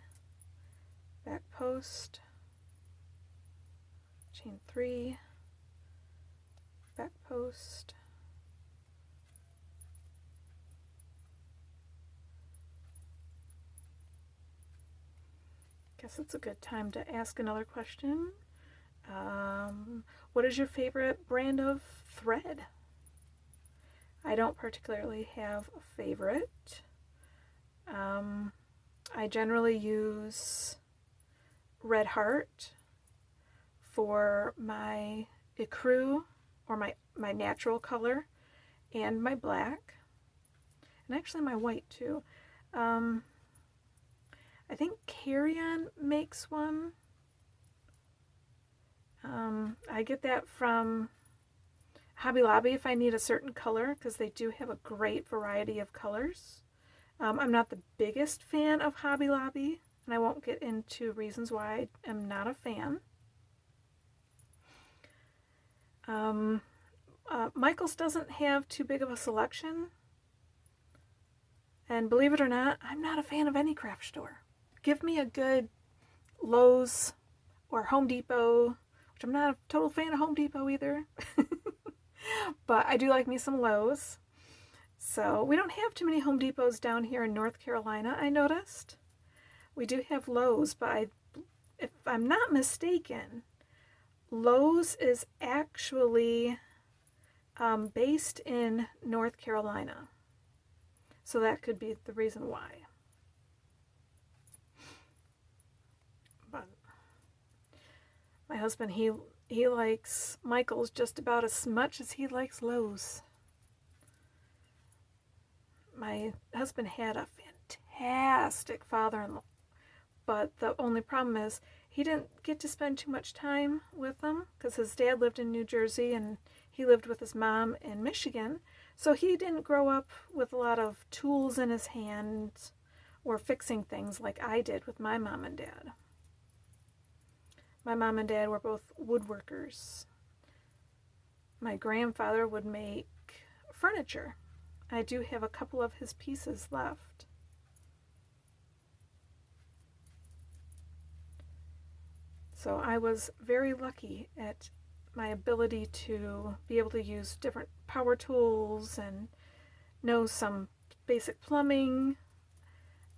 A: back post, chain 3, back post, guess it's a good time to ask another question. What is your favorite brand of thread? I don't particularly have a favorite. I generally use Red Heart for my ecru, or my natural color, and my black, and actually my white too. I think Carry On makes one. I get that from Hobby Lobby if I need a certain color, because they do have a great variety of colors. I'm not the biggest fan of Hobby Lobby, and I won't get into reasons why I am not a fan. Michael's doesn't have too big of a selection. And believe it or not, I'm not a fan of any craft store. Give me a good Lowe's or Home Depot, which I'm not a total fan of Home Depot either. But I do like me some Lowe's. So we don't have too many Home Depots down here in North Carolina, I noticed. We do have Lowe's, but if I'm not mistaken, Lowe's is actually based in North Carolina. So that could be the reason why. But my husband, he likes Michael's just about as much as he likes Lowe's. My husband had a fantastic father-in-law, but the only problem is he didn't get to spend too much time with them because his dad lived in New Jersey and he lived with his mom in Michigan. So he didn't grow up with a lot of tools in his hands or fixing things like I did with my mom and dad. My mom and dad were both woodworkers. My grandfather would make furniture. I do have a couple of his pieces left. So I was very lucky at my ability to be able to use different power tools and know some basic plumbing.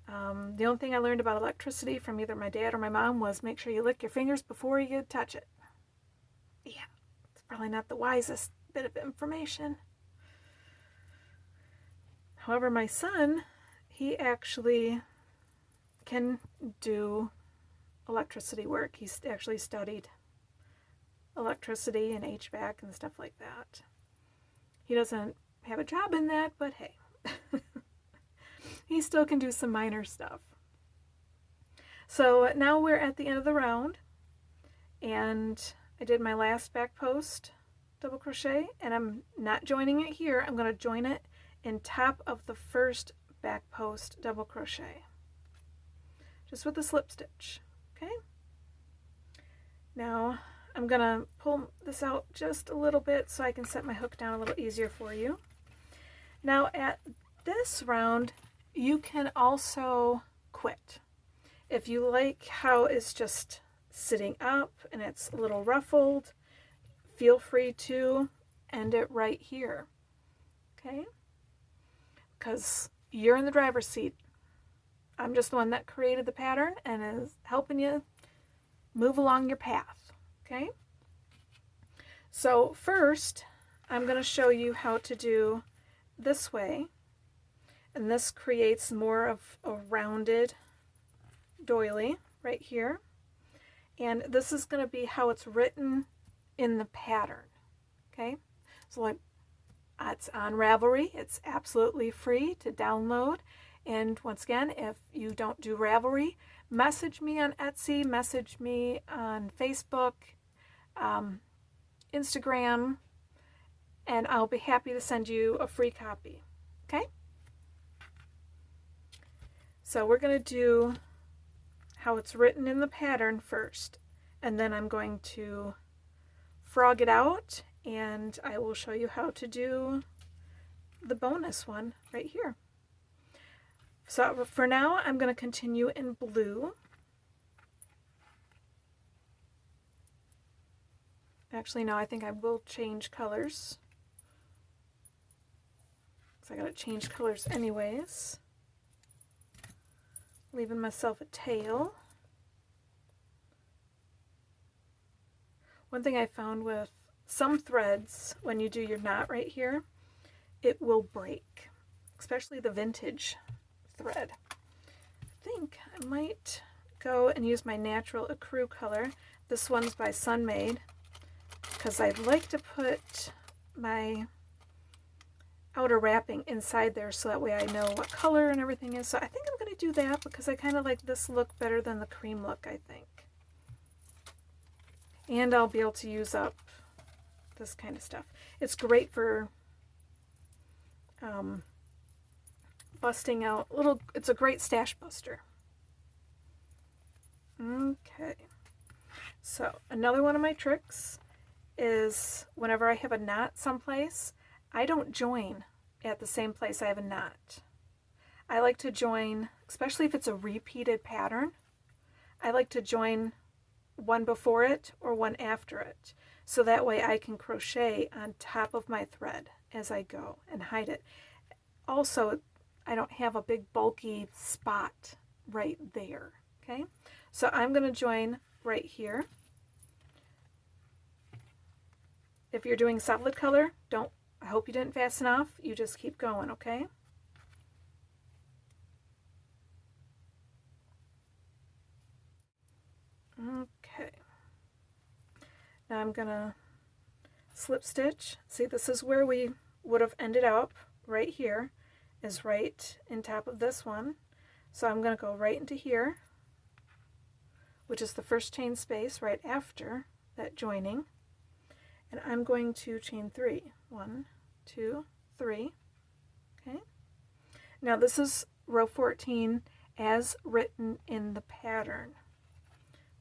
A: The only thing I learned about electricity from either my dad or my mom was make sure you lick your fingers before you touch it. Yeah, it's probably not the wisest bit of information. However, my son, he actually can do electricity work. He's actually studied electricity and HVAC and stuff like that. He doesn't have a job in that, but hey, he still can do some minor stuff. So now we're at the end of the round, and I did my last back post double crochet, and I'm not joining it here. I'm going to join it in top of the first back post double crochet, just with a slip stitch. Okay, now I'm going to pull this out just a little bit so I can set my hook down a little easier for you. Now at this round, you can also quit. If you like how it's just sitting up and it's a little ruffled, feel free to end it right here. Okay? Because you're in the driver's seat. I'm just the one that created the pattern and is helping you move along your path. Okay? So first, I'm going to show you how to do this way. And this creates more of a rounded doily right here. And this is going to be how it's written in the pattern. Okay? So like, it's on Ravelry. It's absolutely free to download. And once again, if you don't do Ravelry, message me on Etsy, message me on Facebook, Instagram, and I'll be happy to send you a free copy. Okay? So we're going to do how it's written in the pattern first, and then I'm going to frog it out, and I will show you how to do the bonus one right here. So for now, I'm going to continue in blue. Actually, no, I think I will change colors. So I got to change colors anyways. Leaving myself a tail. One thing I found with some threads, when you do your knot right here, it will break, especially the vintage thread. I think I might go and use my natural ecru color. This one's by Sunmade, because I'd like to put my outer wrapping inside there so that way I know what color and everything is. So I think I'm going to do that because I kind of like this look better than the cream look, I think. And I'll be able to use up this kind of stuff. It's great for busting out little, it's a great stash buster. Okay, so another one of my tricks is whenever I have a knot someplace, I don't join at the same place I have a knot. I like to join, especially if it's a repeated pattern, I like to join one before it or one after it. So that way I can crochet on top of my thread as I go and hide it. Also, I don't have a big bulky spot right there. Okay, so I'm going to join right here. If you're doing solid color, I hope you didn't fasten off. You just keep going, okay? Okay. Now I'm going to slip stitch. See, this is where we would have ended up. Right here is right in top of this one. So I'm going to go right into here, which is the first chain space right after that joining. And I'm going to chain 3. 1, 2, 3. Okay. Now this is row 14 as written in the pattern.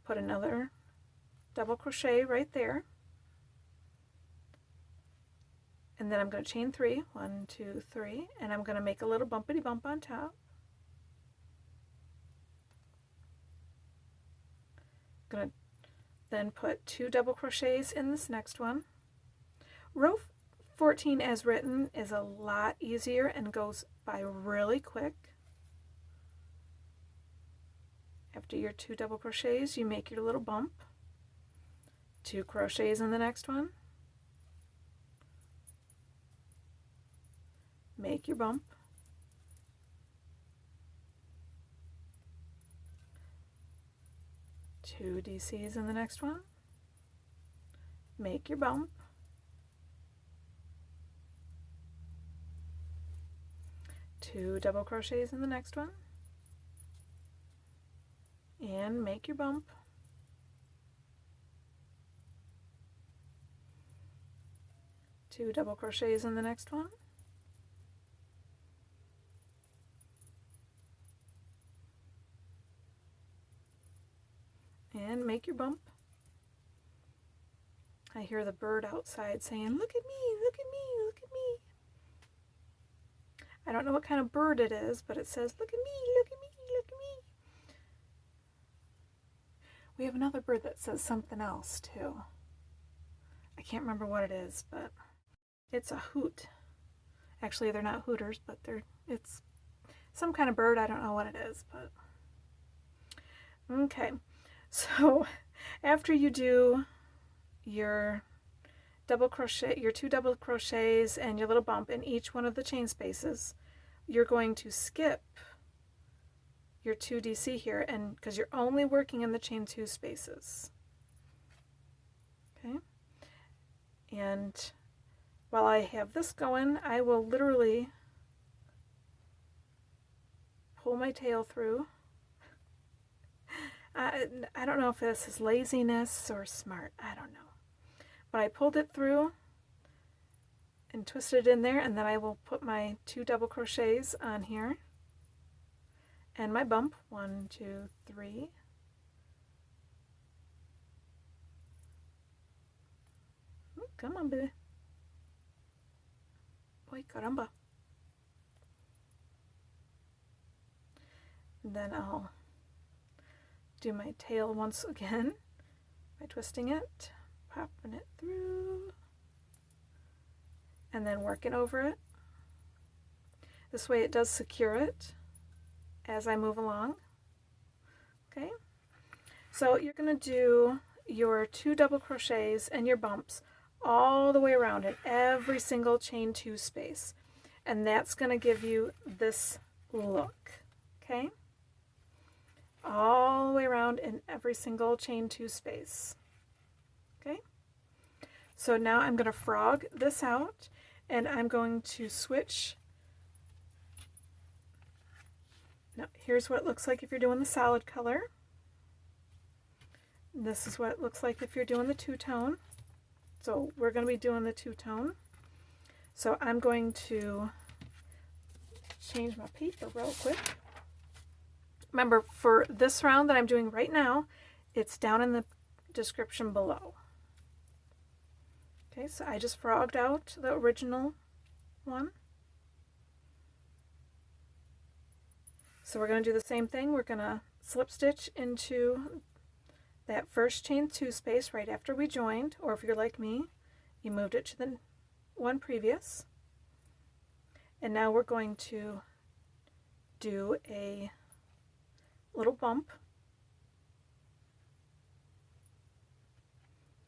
A: Put another double crochet right there. And then I'm going to chain 3. 1, 2, 3. And I'm going to make a little bumpity bump on top. Going to then put 2 double crochets in this next one. Row 14 as written is a lot easier and goes by really quick. After your 2 double crochets, you make your little bump. 2 crochets in the next one. Make your bump. 2 DCs in the next one. Make your bump. 2 double crochets in the next one. And make your bump. 2 double crochets in the next one. And make your bump. I hear the bird outside saying, "Look at me, look at me, look at me." I don't know what kind of bird it is, but it says, "Look at me, look at me, look at me." We have another bird that says something else too. I can't remember what it is, but it's a hoot. Actually, they're not hooters, but it's some kind of bird. I don't know what it is, but okay. So after you do your double crochet, your 2 double crochets and your little bump in each one of the chain spaces, you're going to skip your 2 DC here, and because you're only working in the chain 2 spaces. Okay, and while I have this going, I will literally pull my tail through. I don't know if this is laziness or smart. I don't know. But I pulled it through and twisted it in there, and then I will put my 2 double crochets on here and my bump. 1, 2, 3. Come on, baby. Boy, caramba. And then I'll do my tail once again by twisting it, popping it through, and then working over it. This way it does secure it as I move along. Okay, so you're going to do your 2 double crochets and your bumps all the way around in every single chain 2 space, and that's going to give you this look. Okay, all the way around in every single chain 2 space. Okay, so now I'm going to frog this out, and I'm going to switch. Now here's what it looks like if you're doing the solid color. This is what it looks like if you're doing the 2-tone. So we're going to be doing the 2-tone. So I'm going to change my paper real quick. Remember, for this round that I'm doing right now, it's down in the description below. Okay, so I just frogged out the original one. So we're going to do the same thing. We're going to slip stitch into that first chain 2 space right after we joined, or if you're like me, you moved it to the one previous. And now we're going to do a little bump.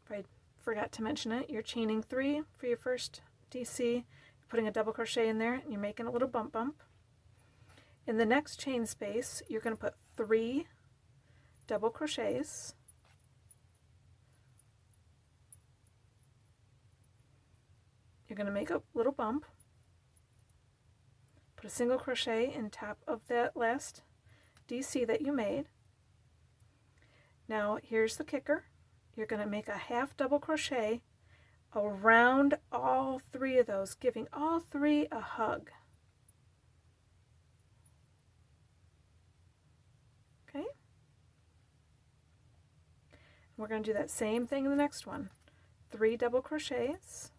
A: If I forgot to mention it, you're chaining 3 for your first DC, you're putting a double crochet in there, and you're making a little bump bump. In the next chain space, you're going to put 3 double crochets. You're going to make a little bump. Put a single crochet in top of that last DC that you made. Now here's the kicker. You're going to make a half double crochet around all 3 of those, giving all 3 a hug. Okay? We're going to do that same thing in the next one. 3 double crochets.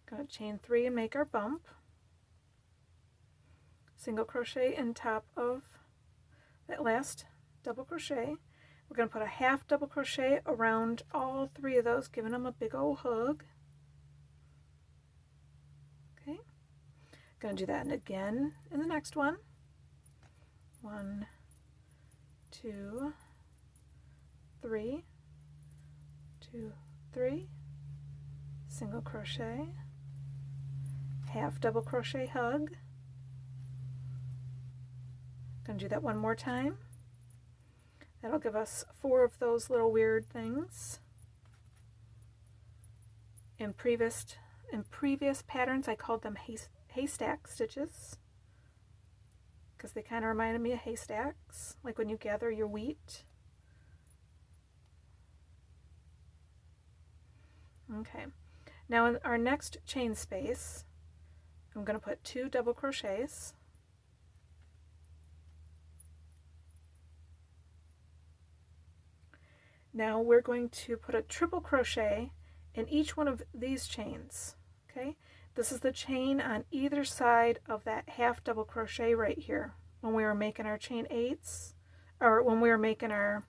A: Going to chain 3 and make our bump. Single crochet in top of that last double crochet. We're going to put a half double crochet around all 3 of those, giving them a big old hug. Okay, going to do that again in the next one. 1, 2, 3, 2, 3, single crochet, half double crochet hug. Going to do that one more time. That'll give us 4 of those little weird things. In previous patterns, I called them haystack stitches because they kind of reminded me of haystacks, like when you gather your wheat. Okay, now in our next chain space, I'm going to put 2 double crochets. Now we're going to put a triple crochet in each one of these chains. Okay, this is the chain on either side of that half double crochet right here. When we were making our chain 8s, or when we were making our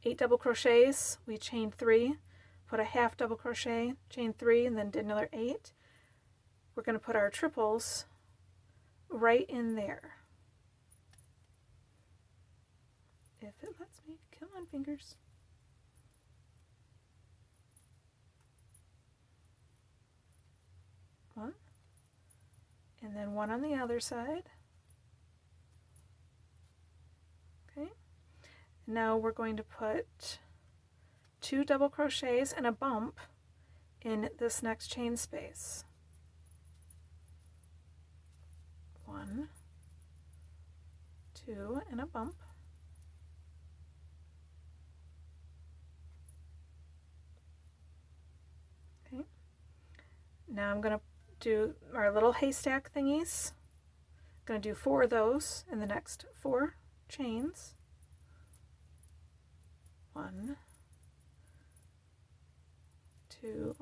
A: 8 double crochets, we chained 3, put a half double crochet, chain 3, and then did another 8. We're going to put our triples right in there. If it lets me. Come on, fingers. One. And then one on the other side. Okay. Now we're going to put 2 double crochets and a bump in this next chain space. 1, 2, and a bump. Okay. Now I'm going to do our little haystack thingies. I'm going to do 4 of those in the next 4 chains. 1, 2,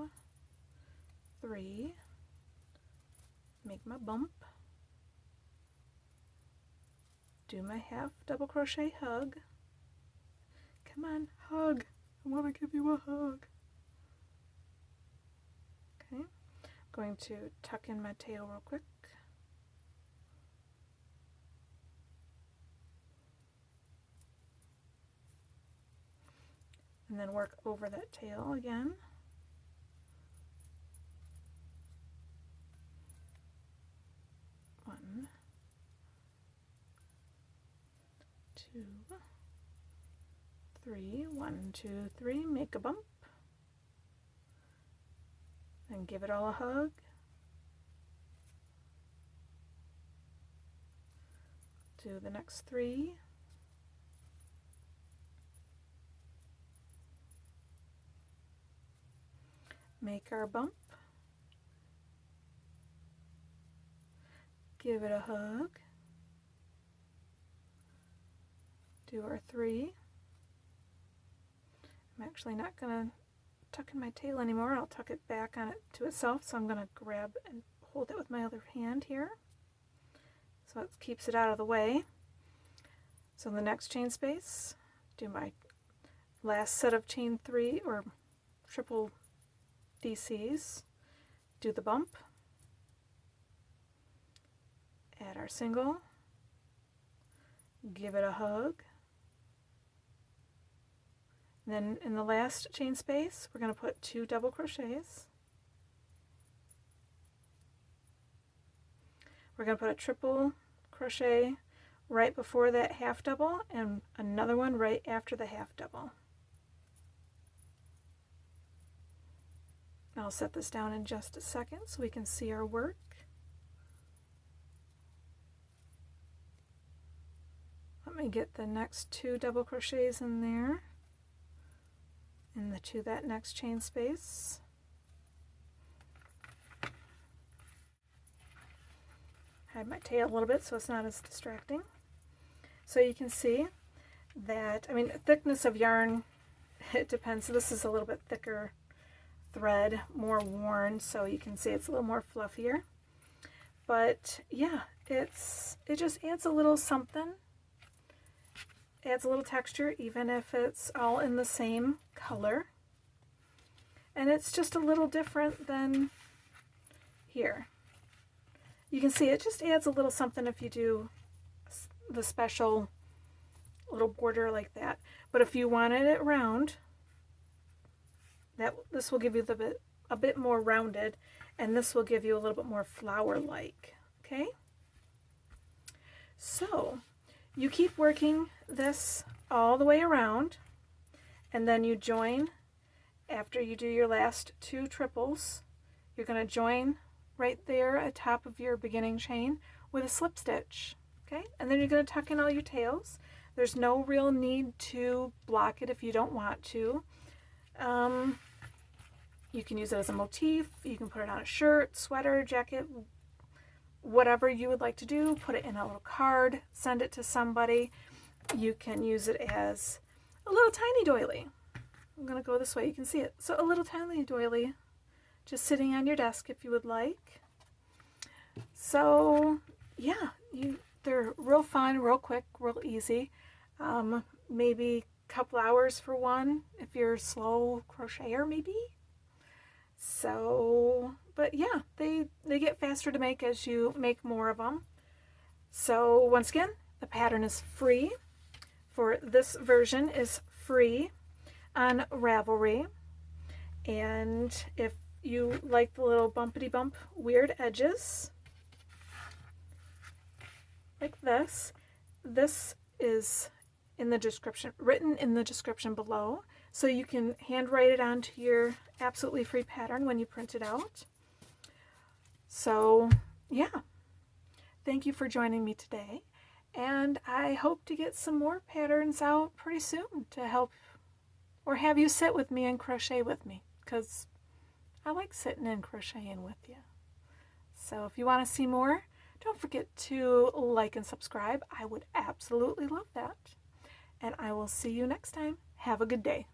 A: 3, make my bump, do my half double crochet hug. Come on, hug. I want to give you a hug. Okay, I'm going to tuck in my tail real quick. And then work over that tail again. One, 2, 3, 1, 2, 3, make a bump. And give it all a hug. Do the next 3. Make our bump. Give it a hug. Do our 3. I'm actually not going to tuck in my tail anymore. I'll tuck it back on it to itself, so I'm going to grab and hold it with my other hand here so it keeps it out of the way. So in the next chain space, do my last set of chain 3 or triple DCs, do the bump, add our single, give it a hug. Then in the last chain space, we're going to put 2 double crochets. We're going to put a triple crochet right before that half double and another one right after the half double. I'll set this down in just a second so we can see our work. Let me get the next 2 double crochets in there into that next chain space. Hide my tail a little bit so it's not as distracting. So you can see that, I mean, thickness of yarn, it depends. So this is a little bit thicker thread, more worn, so you can see it's a little more fluffier. But yeah, it just adds a little something. Adds a little texture, even if it's all in the same color. And it's just a little different than here. You can see it just adds a little something if you do the special little border like that. But if you wanted it round, this will give you a bit more rounded, and this will give you a little bit more flower-like. Okay? So you keep working this all the way around, and then you join after you do your last 2 triples. You're going to join right there at top of your beginning chain with a slip stitch. Okay, and then you're going to tuck in all your tails. There's no real need to block it if you don't want to. You can use it as a motif. You can put it on a shirt, sweater, jacket, whatever you would like to do. Put it in a little card, send it to somebody. You can use it as a little tiny doily. I'm going to go this way, you can see it. So a little tiny doily just sitting on your desk if you would like. So yeah, they're real fun, real quick, real easy. Maybe a couple hours for one if you're a slow crocheter maybe. So, but yeah, they get faster to make as you make more of them. So once again, the pattern is free. For this version is free on Ravelry. And if you like the little bumpity bump weird edges like this is in the description, written in the description below, so you can handwrite it onto your absolutely free pattern when you print it out. So yeah, thank you for joining me today, and I hope to get some more patterns out pretty soon to help or have you sit with me and crochet with me, because I like sitting and crocheting with you. So if you want to see more, don't forget to like and subscribe. I would absolutely love that. And I will see you next time. Have a good day.